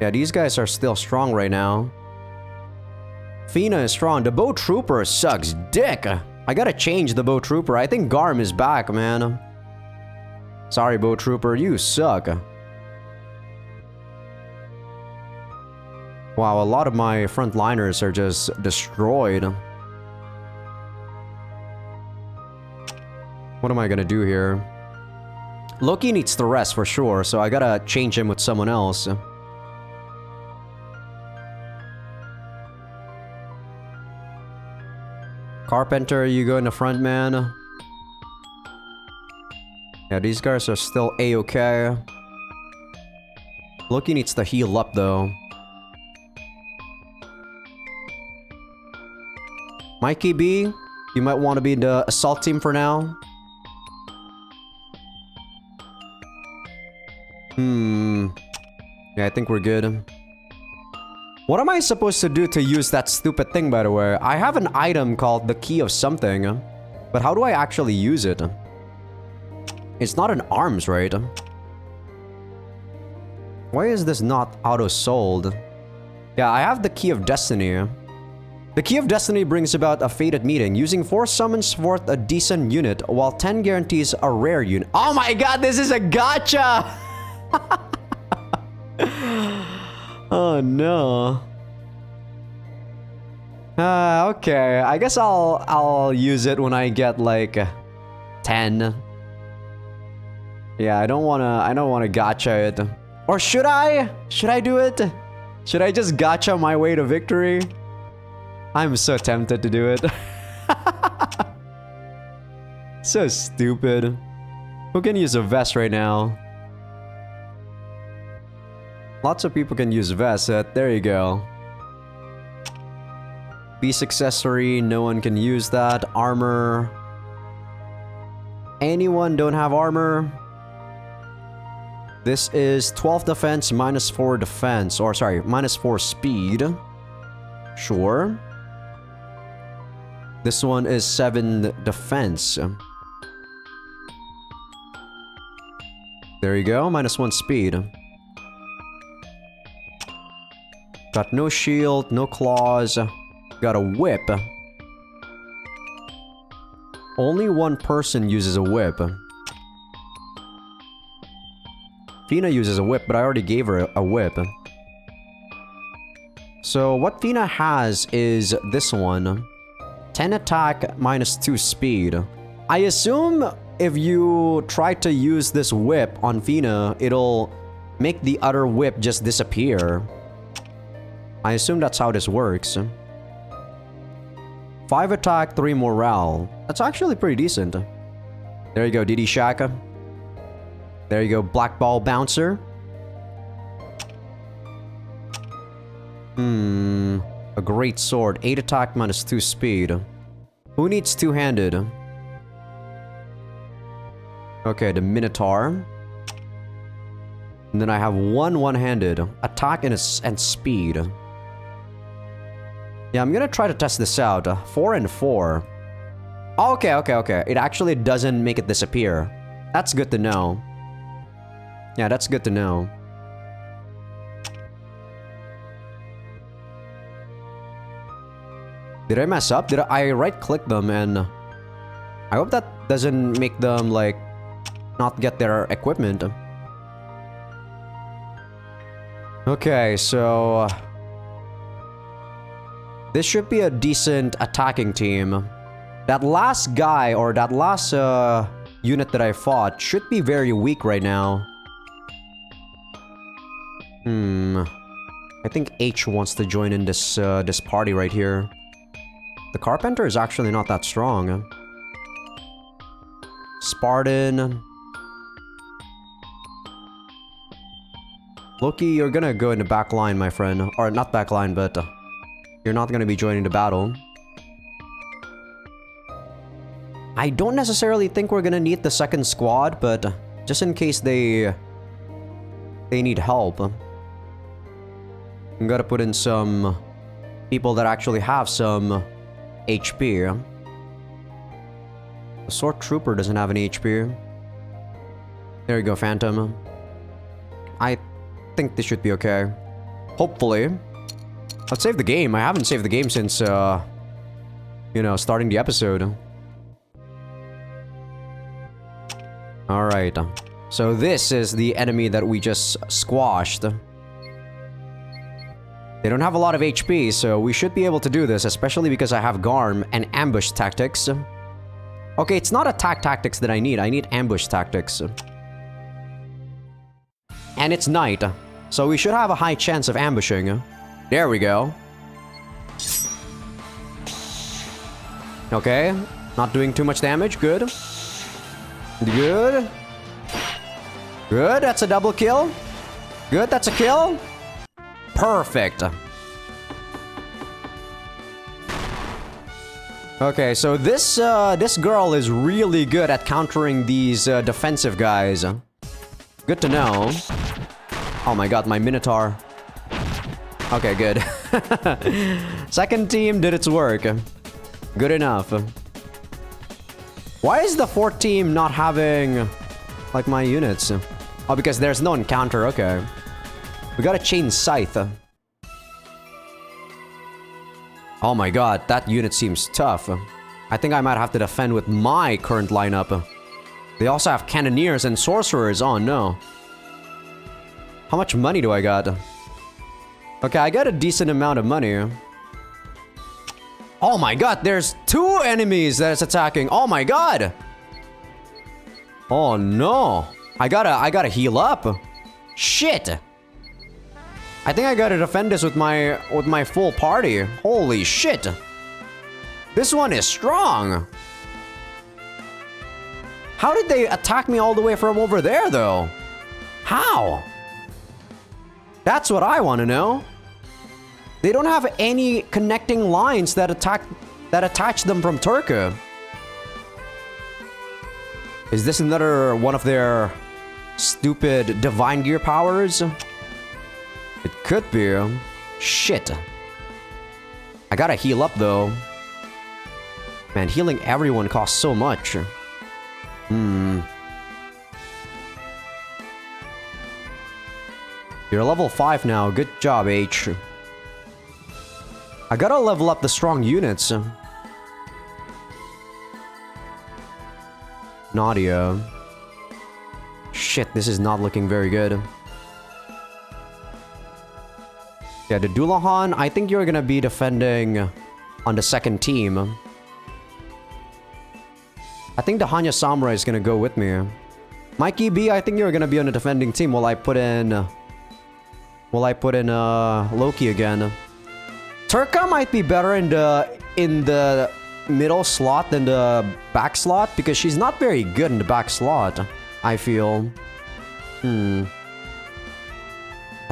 Yeah, these guys are still strong right now. Fina is strong. The bow trooper sucks dick. I gotta change the bow trooper. I think Garm is back, man. Sorry, bow trooper, you suck. Wow, a lot of my frontliners are just destroyed. What am I gonna do here? Loki needs to rest for sure, so I gotta change him with someone else. Carpenter, you go in the front, man. Yeah, these guys are still A-okay. Loki needs to heal up, though. Mikey B, you might want to be in the assault team for now. Yeah, I think we're good. What am I supposed to do to use that stupid thing, by the way? I have an item called the key of something. But how do I actually use it? It's not an arms, right? Why is this not auto-sold? Yeah, I have the key of destiny. The key of destiny brings about a fated meeting. Using 4 summons forth a decent unit, while 10 guarantees a rare unit. Oh my god, this is a gacha! Oh no. Okay. I guess I'll use it when I get like 10. Yeah, I don't wanna gacha it. Or should I? Should I do it? Should I just gacha my way to victory? I'm so tempted to do it. So stupid. Who can use a vest right now? Lots of people can use vest. There you go. Beast accessory, no one can use that. Armor. Anyone don't have armor? This is 12 defense, minus 4 defense. Or sorry, minus 4 speed. Sure. This one is 7 defense. There you go, minus 1 speed. Got no shield, no claws. Got a whip. Only one person uses a whip. Fina uses a whip, but I already gave her a whip. So what Fina has is this one. 10 attack, minus 2 speed. I assume if you try to use this whip on Fina, it'll make the other whip just disappear. I assume that's how this works. 5 attack, 3 morale. That's actually pretty decent. There you go, DD Shaka. There you go, Black Ball Bouncer. A great sword. 8 attack, minus 2 speed. Who needs two-handed? Okay, the Minotaur. And then I have one-handed. Attack and speed. Yeah, I'm gonna try to test this out. 4 and 4. Oh, okay. It actually doesn't make it disappear. That's good to know. Yeah, that's good to know. Did I mess up? Did I right-click them and... I hope that doesn't make them, like, not get their equipment. Okay, so... this should be a decent attacking team. That last guy, or that last unit that I fought, should be very weak right now. I think H wants to join in this this party right here. The Carpenter is actually not that strong. Spartan. Loki, you're gonna go in the back line, my friend. Or not back line, but you're not gonna be joining the battle. I don't necessarily think we're gonna need the second squad, but just in case they need help. I'm gonna put in some people that actually have some HP. The Sword Trooper doesn't have any HP. There you go, Phantom. I think this should be okay. Hopefully. Let's save the game. I haven't saved the game since, you know, starting the episode. Alright. So this is the enemy that we just squashed. They don't have a lot of HP, so we should be able to do this, especially because I have Garm and ambush tactics. Okay, it's not attack tactics that I need ambush tactics. And it's night, so we should have a high chance of ambushing. There we go. Okay, not doing too much damage, good. Good. Good, that's a double kill. Good, that's a kill. Perfect. Okay, so this girl is really good at countering these defensive guys. Good to know. Oh my god, my Minotaur. Okay, good. Second team did its work. Good enough. Why is the fourth team not having, like, my units? Oh, because there's no encounter, okay. We got a chain scythe. Oh my god, that unit seems tough. I think I might have to defend with my current lineup. They also have cannoneers and sorcerers. Oh no. How much money do I got? Okay, I got a decent amount of money. Oh my god, there's 2 enemies that is attacking. Oh my god. Oh no. I gotta heal up. Shit. I think I gotta defend this with my full party. Holy shit. This one is strong. How did they attack me all the way from over there, though? How? That's what I want to know. They don't have any connecting lines that attach them from Turkey. Is this another one of their stupid divine gear powers? It could be. Shit. I gotta heal up, though. Man, healing everyone costs so much. You're level 5 now. Good job, H. I gotta level up the strong units. Nadia. Shit, this is not looking very good. Yeah, the Dullahan, I think you're gonna be defending on the second team. I think the Hanya Samurai is gonna go with me. Mikey B, I think you're gonna be on the defending team while I put in... Loki again. Turka might be better in the middle slot than the back slot, because she's not very good in the back slot, I feel. I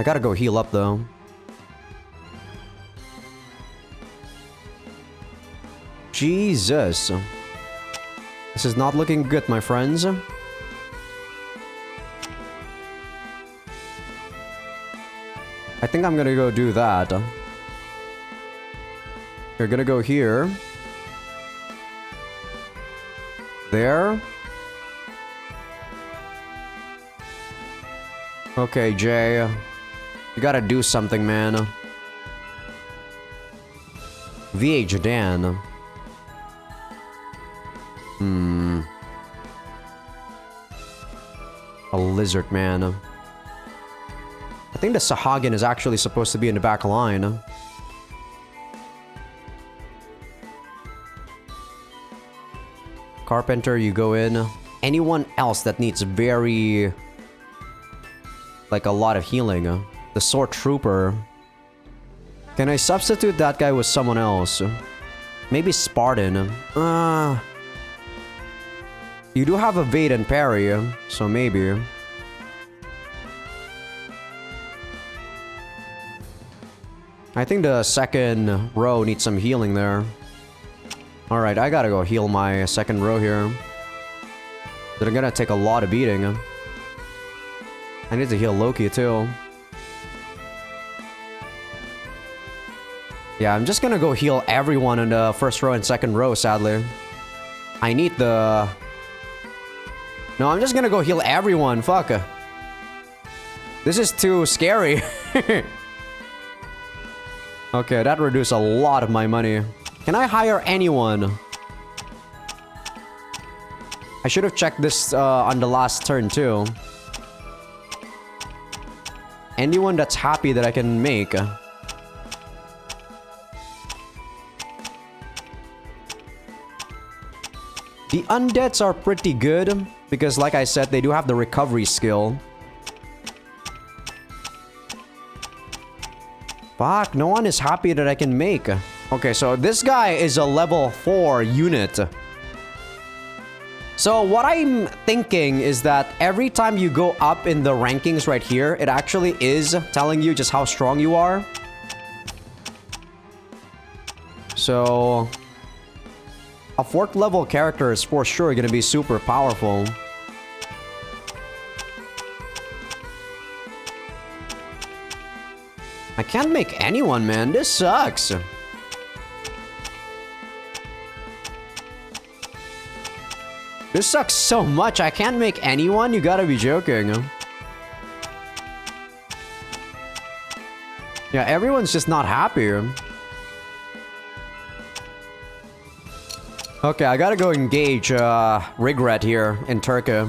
gotta go heal up, though. Jesus. This is not looking good, my friends. I think I'm gonna go do that. You're gonna go here. There. Okay, Jay. You gotta do something, man. VH Dan. A lizard man. I think the Sahagin is actually supposed to be in the back line. Carpenter, you go in. Anyone else that needs very... like a lot of healing. The Sword Trooper. Can I substitute that guy with someone else? Maybe Spartan. You do have evade and parry, so maybe. I think the second row needs some healing there. Alright, I gotta go heal my second row here. They're gonna take a lot of beating. I need to heal Loki too. Yeah, I'm just gonna go heal everyone in the first row and second row, sadly. I need the... No, I'm just gonna go heal everyone, fuck. This is too scary. Okay, that reduced a lot of my money. Can I hire anyone? I should have checked this on the last turn too. Anyone that's happy that I can make. The undeads are pretty good because, like I said, they do have the recovery skill. Fuck, no one is happy that I can make. Okay, so this guy is a level 4 unit. So what I'm thinking is that every time you go up in the rankings right here, it actually is telling you just how strong you are. So a 4th level character is for sure gonna be super powerful. I can't make anyone, man. This sucks. This sucks so much. I can't make anyone. You gotta be joking. Yeah, everyone's just not happy. Okay, I gotta go engage Regret here in Turkey.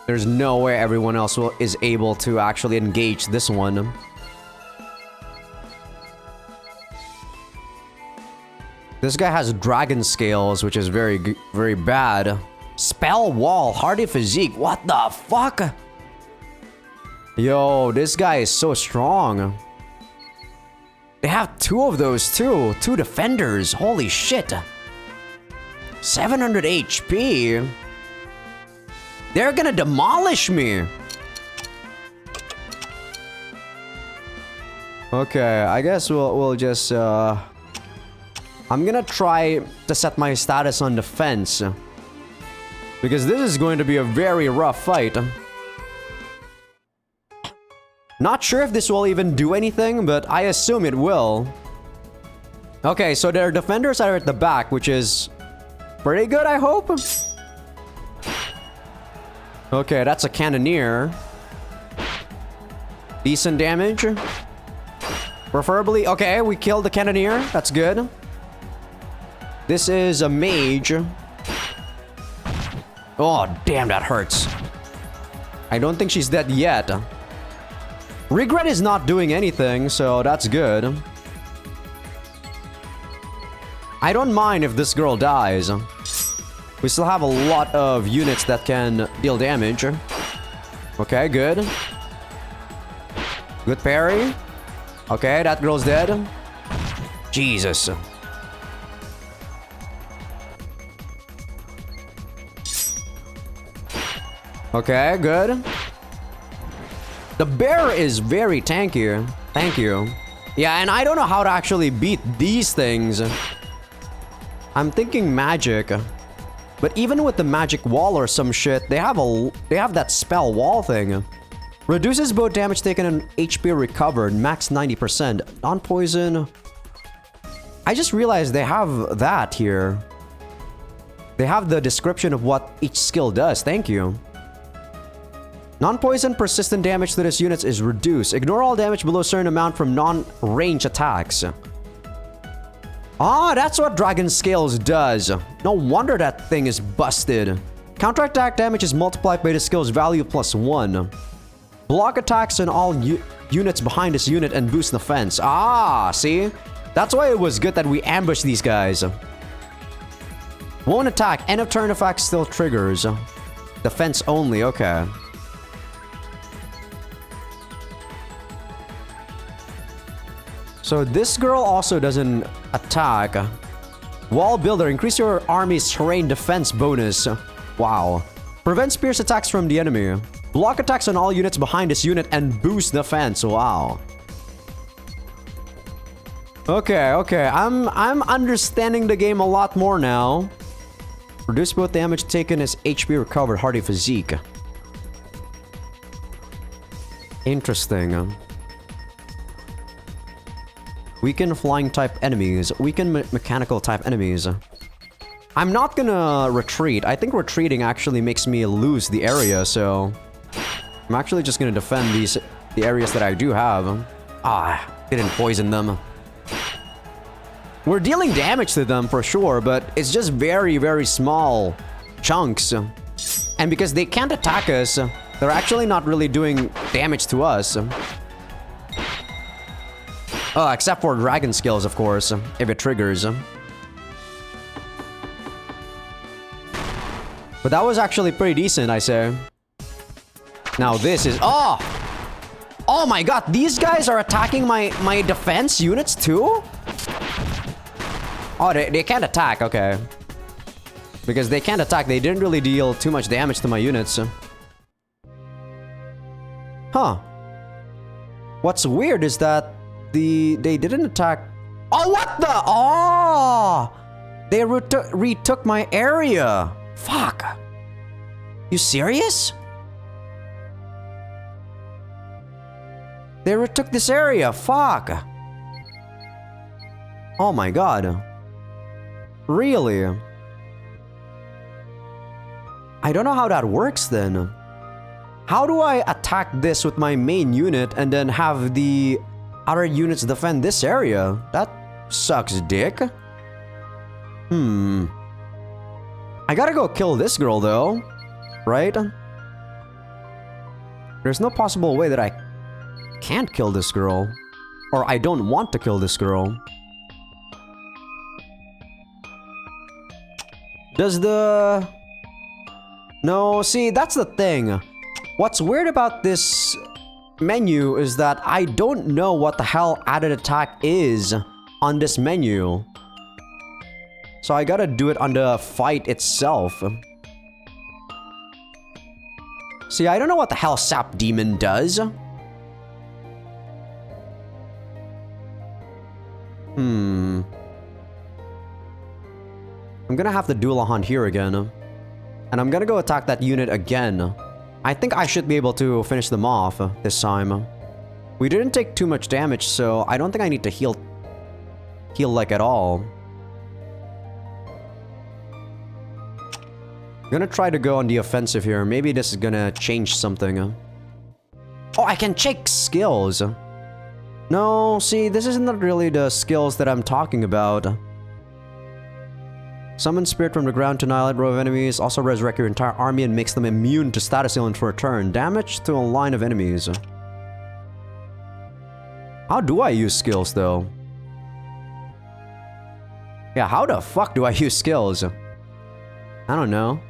There's no way everyone else is able to actually engage this one. This guy has dragon scales, which is very bad. Spell wall, hardy physique. What the fuck? Yo, this guy is so strong. They have 2 of those too. 2 defenders. Holy shit. 700 HP. They're gonna demolish me. Okay, I guess we'll just I'm gonna try to set my status on defense, because this is going to be a very rough fight. Not sure if this will even do anything, but I assume it will. Okay, so their defenders are at the back, which is pretty good, I hope. Okay, that's a cannoneer. Decent damage. Preferably... Okay, we killed the cannoneer. That's good. This is a mage. Oh, damn, that hurts. I don't think she's dead yet. Regret is not doing anything, so that's good. I don't mind if this girl dies. We still have a lot of units that can deal damage. Okay, good. Good parry. Okay, that girl's dead. Jesus. Okay, good. The bear is very tanky. Thank you. Yeah, and I don't know how to actually beat these things. I'm thinking magic. But even with the magic wall or some shit, they have that spell wall thing. Reduces both damage taken and HP recovered, max 90%. Non-poison. I just realized they have that here. They have the description of what each skill does. Thank you. Non-poison persistent damage to this unit is reduced. Ignore all damage below a certain amount from non-range attacks. Ah, that's what Dragon Scales does. No wonder that thing is busted. Counterattack damage is multiplied by the skill's value +1. Block attacks on all units behind this unit and boost defense. Ah, see? That's why it was good that we ambushed these guys. Won't attack. End of turn effect still triggers. Defense only, okay. So this girl also doesn't attack. Wall Builder. Increase your army's terrain defense bonus. Wow. Prevents pierce attacks from the enemy. Block attacks on all units behind this unit and boost defense. Wow. Okay, okay. I'm understanding the game a lot more now. Reduce both damage taken as HP recovered. Hardy physique. Interesting. Weaken flying type enemies. Weaken mechanical type enemies. I'm not gonna retreat. I think retreating actually makes me lose the area, so... I'm actually just gonna defend the areas that I do have. Ah, didn't poison them. We're dealing damage to them for sure, but it's just very, very small chunks. And because they can't attack us, they're actually not really doing damage to us. Oh, except for dragon skills, of course, if it triggers. But that was actually pretty decent, I say. Now this is... Oh! Oh my god, these guys are attacking my defense units too? Oh, they can't attack, okay. Because they can't attack, they didn't really deal too much damage to my units. Huh. What's weird is that they didn't attack... Oh, what the... Oh! They retook my area. Fuck. You serious? They retook this area. Fuck. Oh my god. Really? I don't know how that works then. How do I attack this with my main unit and then have the other units defend this area? That sucks dick. I gotta go kill this girl though, right? There's no possible way that I can't kill this girl. Or I don't want to kill this girl. Does the... No, see, that's the thing. What's weird about this menu is that I don't know what the hell added attack is on this menu. So I gotta do it on the fight itself. See, I don't know what the hell Sap Demon does. I'm gonna have to duel a hunt here again. And I'm gonna go attack that unit again. I think I should be able to finish them off this time. We didn't take too much damage, so I don't think I need to heal like at all. I'm gonna try to go on the offensive here. Maybe this is gonna change something. Oh, I can check skills. No, see, this isn't really the skills that I'm talking about. Summon spirit from the ground to annihilate row of enemies. Also resurrect your entire army and makes them immune to status ailment for a turn. Damage to a line of enemies. How do I use skills though? Yeah, how the fuck do I use skills? I don't know.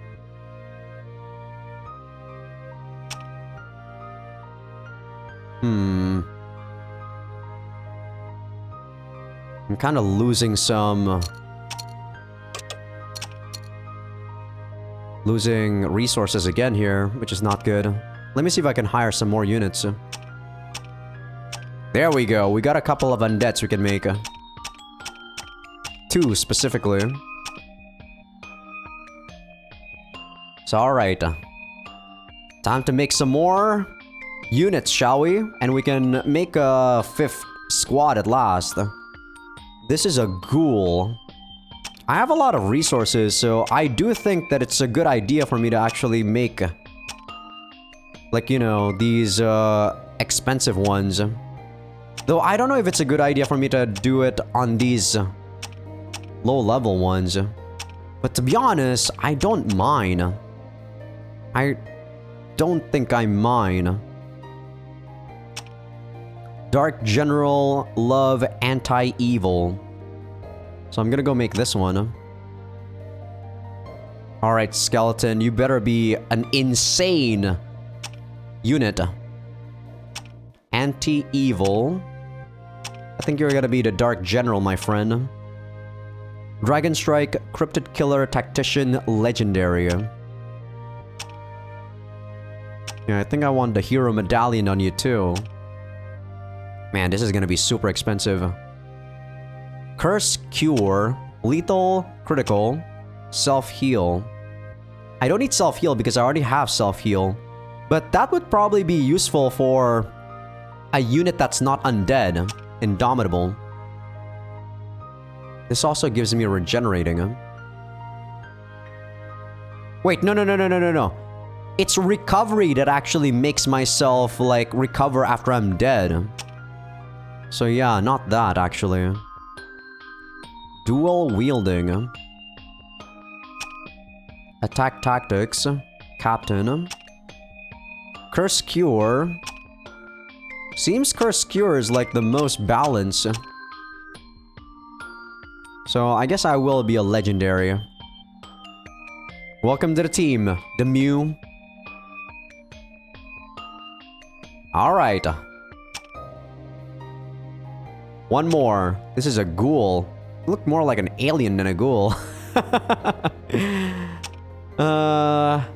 I'm kind of losing some... Losing resources again here, which is not good. Let me see if I can hire some more units. There we go. We got a couple of undeads we can make. 2 specifically. So alright. Time to make some more units, shall we? And we can make a 5th squad at last. This is a ghoul. I have a lot of resources, so I do think that it's a good idea for me to actually make... like, you know, these expensive ones. Though I don't know if it's a good idea for me to do it on these low-level ones. But to be honest, I don't mind. I don't think I mind. Dark General, Love, Anti-Evil. So I'm gonna go make this one. Alright, Skeleton, you better be an insane unit. Anti-Evil. I think you're gonna be the Dark General, my friend. Dragon Strike, Cryptid Killer, Tactician, Legendary. Yeah, I think I want the Hero Medallion on you too. Man, this is gonna be super expensive. Curse, Cure, Lethal, Critical, Self-Heal. I don't need Self-Heal because I already have Self-Heal. But that would probably be useful for a unit that's not undead. Indomitable. This also gives me regenerating. Wait, no. It's recovery that actually makes myself, like, recover after I'm dead. So yeah, not that, actually. Dual wielding. Attack tactics. Captain. Curse Cure. Seems Curse Cure is like the most balanced. So I guess I will be a legendary. Welcome to the team, the Mew. Alright. One more. This is a ghoul. Look more like an alien than a ghoul.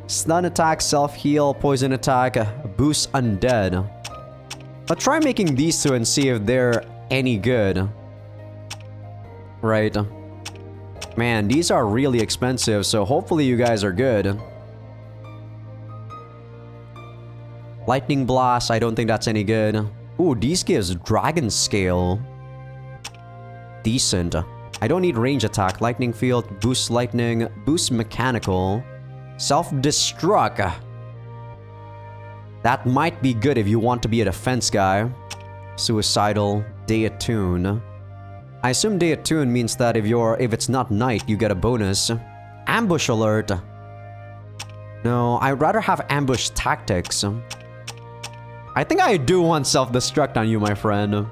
Stun attack, self-heal, poison attack, boost undead. I'll try making these two and see if they're any good. Right. Man, these are really expensive, so hopefully you guys are good. Lightning Blast, I don't think that's any good. Ooh, these gives Dragon Scale. Decent. I don't need range attack. Lightning Field, boost lightning, boost mechanical. Self-destruct. That might be good if you want to be a defense guy. Suicidal, Day Attune. I assume Day Attune means that if it's not night, you get a bonus. Ambush Alert. No, I'd rather have Ambush Tactics. I think I do want Self-Destruct on you, my friend.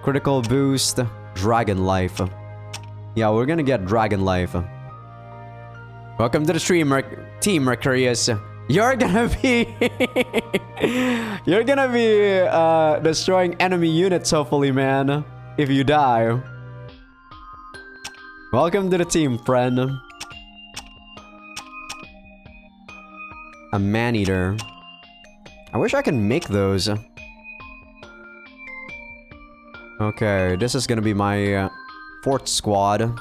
Critical Boost, Dragon Life. Yeah, we're gonna get Dragon Life. Welcome to the stream, Team Mercurius. You're gonna be... You're gonna be destroying enemy units, hopefully, man. If you die. Welcome to the team, friend. A man-eater. I wish I could make those. Okay, this is gonna be my fourth squad.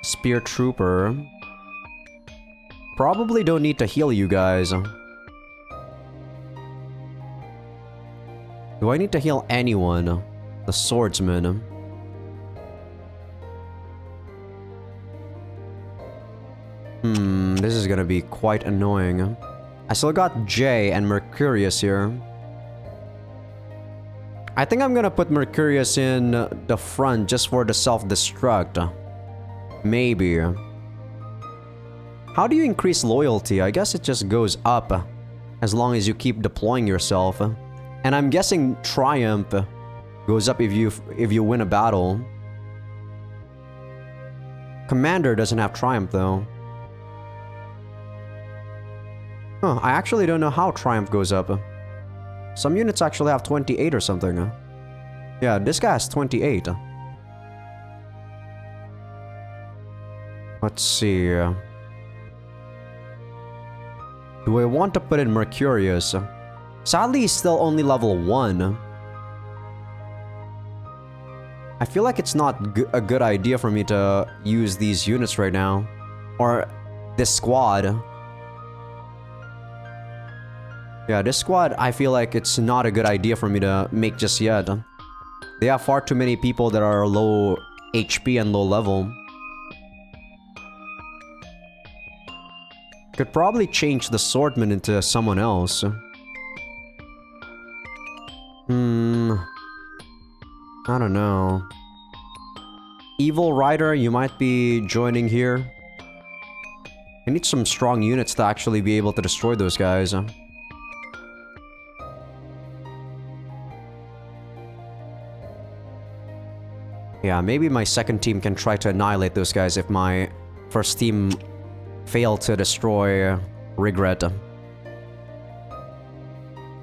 Spear Trooper. Probably don't need to heal you guys. Do I need to heal anyone? The Swordsman. This is gonna be quite annoying. I still got Jay and Mercurius here. I think I'm gonna put Mercurius in the front just for the self-destruct. Maybe. How do you increase loyalty? I guess it just goes up as long as you keep deploying yourself. And I'm guessing Triumph goes up if you win a battle. Commander doesn't have Triumph though. Huh, I actually don't know how Triumph goes up. Some units actually have 28 or something. Yeah, this guy has 28. Let's see. Do I want to put in Mercurius? Sadly, he's still only level 1. I feel like it's not a good idea for me to use these units right now. Or this squad. Yeah, this squad, I feel like it's not a good idea for me to make just yet. They have far too many people that are low HP and low level. Could probably change the Swordman into someone else. I don't know. Evil Rider, you might be joining here. I need some strong units to actually be able to destroy those guys. Yeah, maybe my second team can try to annihilate those guys if my first team failed to destroy Regret.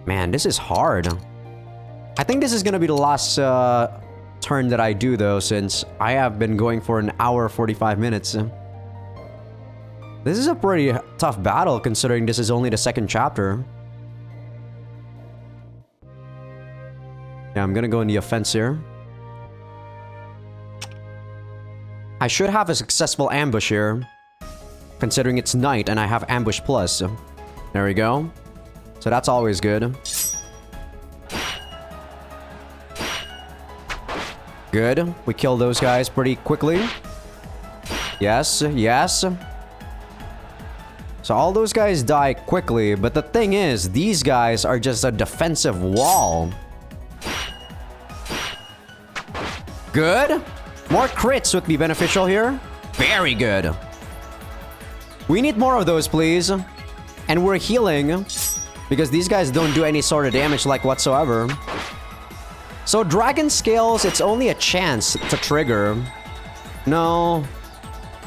Man, this is hard. I think this is gonna be the last turn that I do though, since I have been going for an hour 45 minutes. This is a pretty tough battle considering this is only the second chapter. Yeah, I'm gonna go in the offense here. I should have a successful ambush here, considering it's night and I have ambush plus. There we go. So that's always good. Good. We kill those guys pretty quickly. Yes, yes. So all those guys die quickly, but the thing is, these guys are just a defensive wall. Good. More crits would be beneficial here. Very good. We need more of those, please. And we're healing, because these guys don't do any sort of damage like whatsoever. So dragon scales, it's only a chance to trigger. No.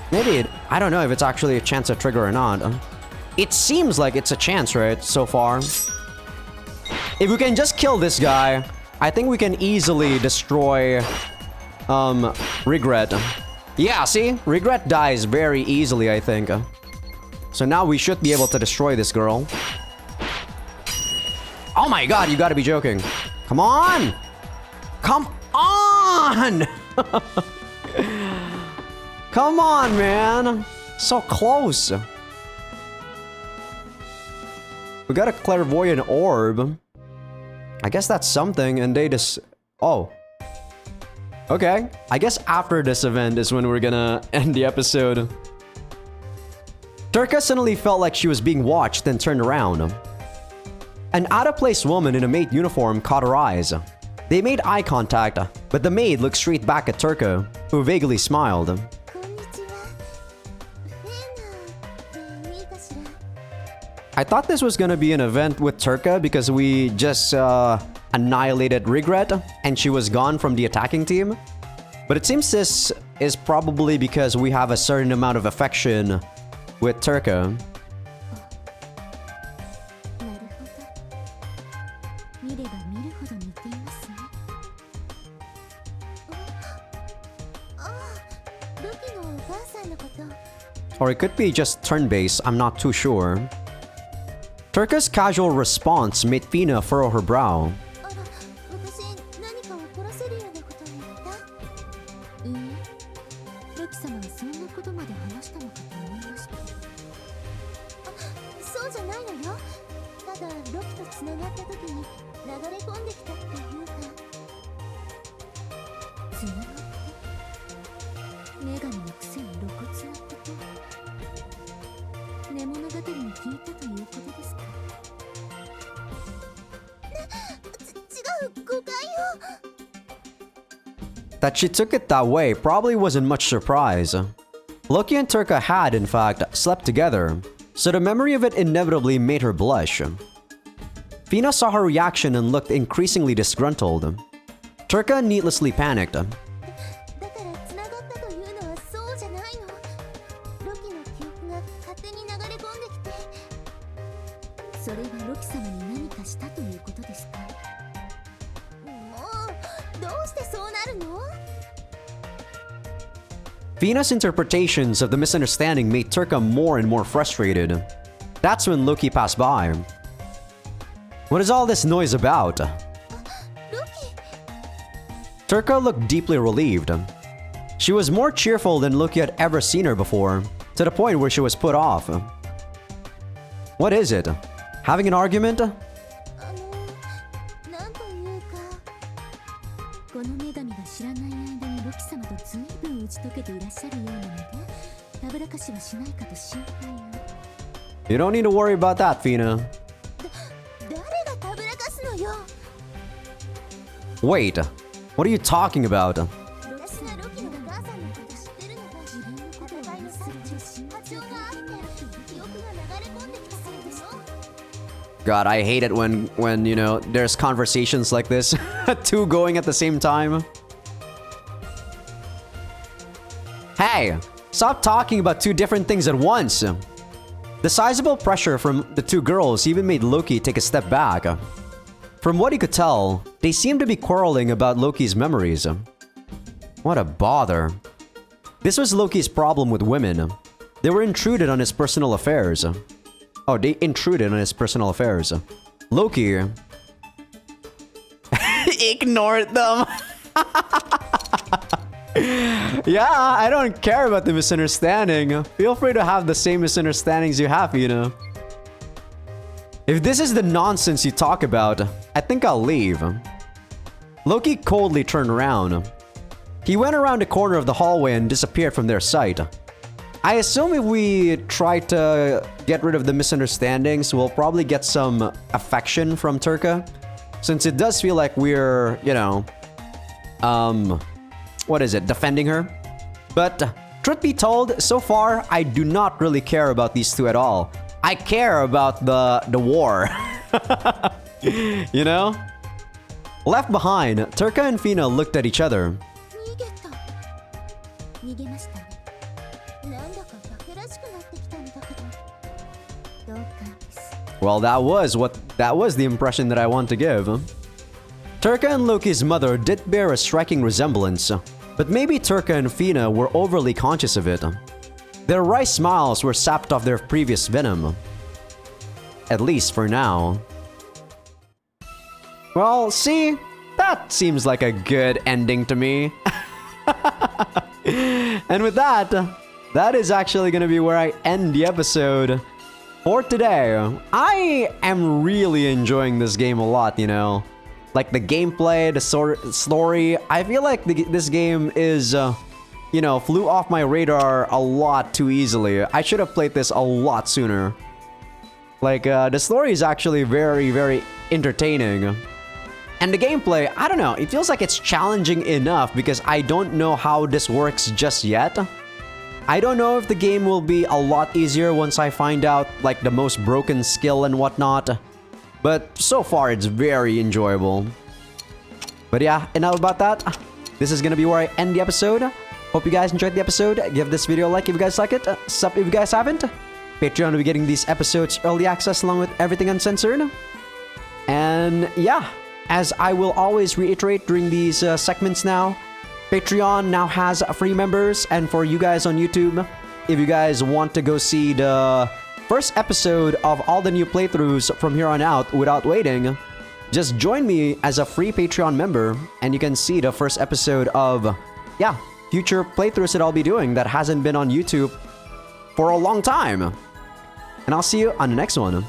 Maybe I don't know if it's actually a chance to trigger or not. It seems like it's a chance, right, so far. If we can just kill this guy, I think we can easily destroy Regret. Yeah, see? Regret dies very easily, I think. So now we should be able to destroy this girl. Oh my god, you gotta be joking. Come on! Come on! Come on, man! So close. We got a clairvoyant orb. I guess that's something, and they just... Oh. Okay. I guess after this event is when we're gonna end the episode. Turka suddenly felt like she was being watched and turned around. An out-of-place woman in a maid uniform caught her eyes. They made eye contact, but the maid looked straight back at Turka, who vaguely smiled. I thought this was gonna be an event with Turka because we just annihilated Regret and she was gone from the attacking team. But it seems this is probably because we have a certain amount of affection with Turka. Or it could be just turn-based, I'm not too sure. Turka's casual response made Fina furrow her brow. That she took it that way probably wasn't much surprise. Loki and Turka had, in fact, slept together, so the memory of it inevitably made her blush. Fina saw her reaction and looked increasingly disgruntled. Turka needlessly panicked. Fina's interpretations of the misunderstanding made Turka more and more frustrated. That's when Loki passed by. What is all this noise about? Turka looked deeply relieved. She was more cheerful than Loki had ever seen her before, to the point where she was put off. What is it? Having an argument? You don't need to worry about that, Fina. Wait, what are you talking about? God, I hate it when you know, there's conversations like this. Two going at the same time. Hey, stop talking about two different things at once. The sizable pressure from the two girls even made Loki take a step back. From what he could tell, they seemed to be quarreling about Loki's memories. What a bother. This was Loki's problem with women. They were intruded on his personal affairs. Oh, they intruded on his personal affairs. Loki ignored them. Yeah, I don't care about the misunderstanding. Feel free to have the same misunderstandings you have, you know. If this is the nonsense you talk about, I think I'll leave. Loki coldly turned around. He went around the corner of the hallway and disappeared from their sight. I assume if we try to get rid of the misunderstandings, we'll probably get some affection from Turka. Since it does feel like we're, you know, what is it, defending her? But truth be told, so far, I do not really care about these two at all. I care about the war. You know? Left behind, Turka and Fina looked at each other. 逃げた。逃げましたね。なんだか化けらしくなってきたんだけど。同感です。 Well, that was the impression that I want to give. Turka and Loki's mother did bear a striking resemblance, but maybe Turka and Fina were overly conscious of it. Their wry smiles were sapped off their previous venom. At least for now. Well, see? That seems like a good ending to me. And with that, that is actually gonna be where I end the episode for today. I am really enjoying this game a lot, you know? Like the gameplay, the story. I feel like this game is, you know, flew off my radar a lot too easily. I should have played this a lot sooner. Like, the story is actually very, very entertaining. And the gameplay, I don't know, it feels like it's challenging enough because I don't know how this works just yet. I don't know if the game will be a lot easier once I find out, like, the most broken skill and whatnot. But so far, it's very enjoyable. But yeah, enough about that. This is gonna be where I end the episode. Hope you guys enjoyed the episode. Give this video a like if you guys like it. Sub if you guys haven't. Patreon will be getting these episodes early access along with everything uncensored. And yeah, as I will always reiterate during these segments now, Patreon now has free members. And for you guys on YouTube, if you guys want to go see the first episode of all the new playthroughs from here on out without waiting, just join me as a free Patreon member and you can see the first episode of, yeah, future playthroughs that I'll be doing that hasn't been on YouTube for a long time. And I'll see you on the next one.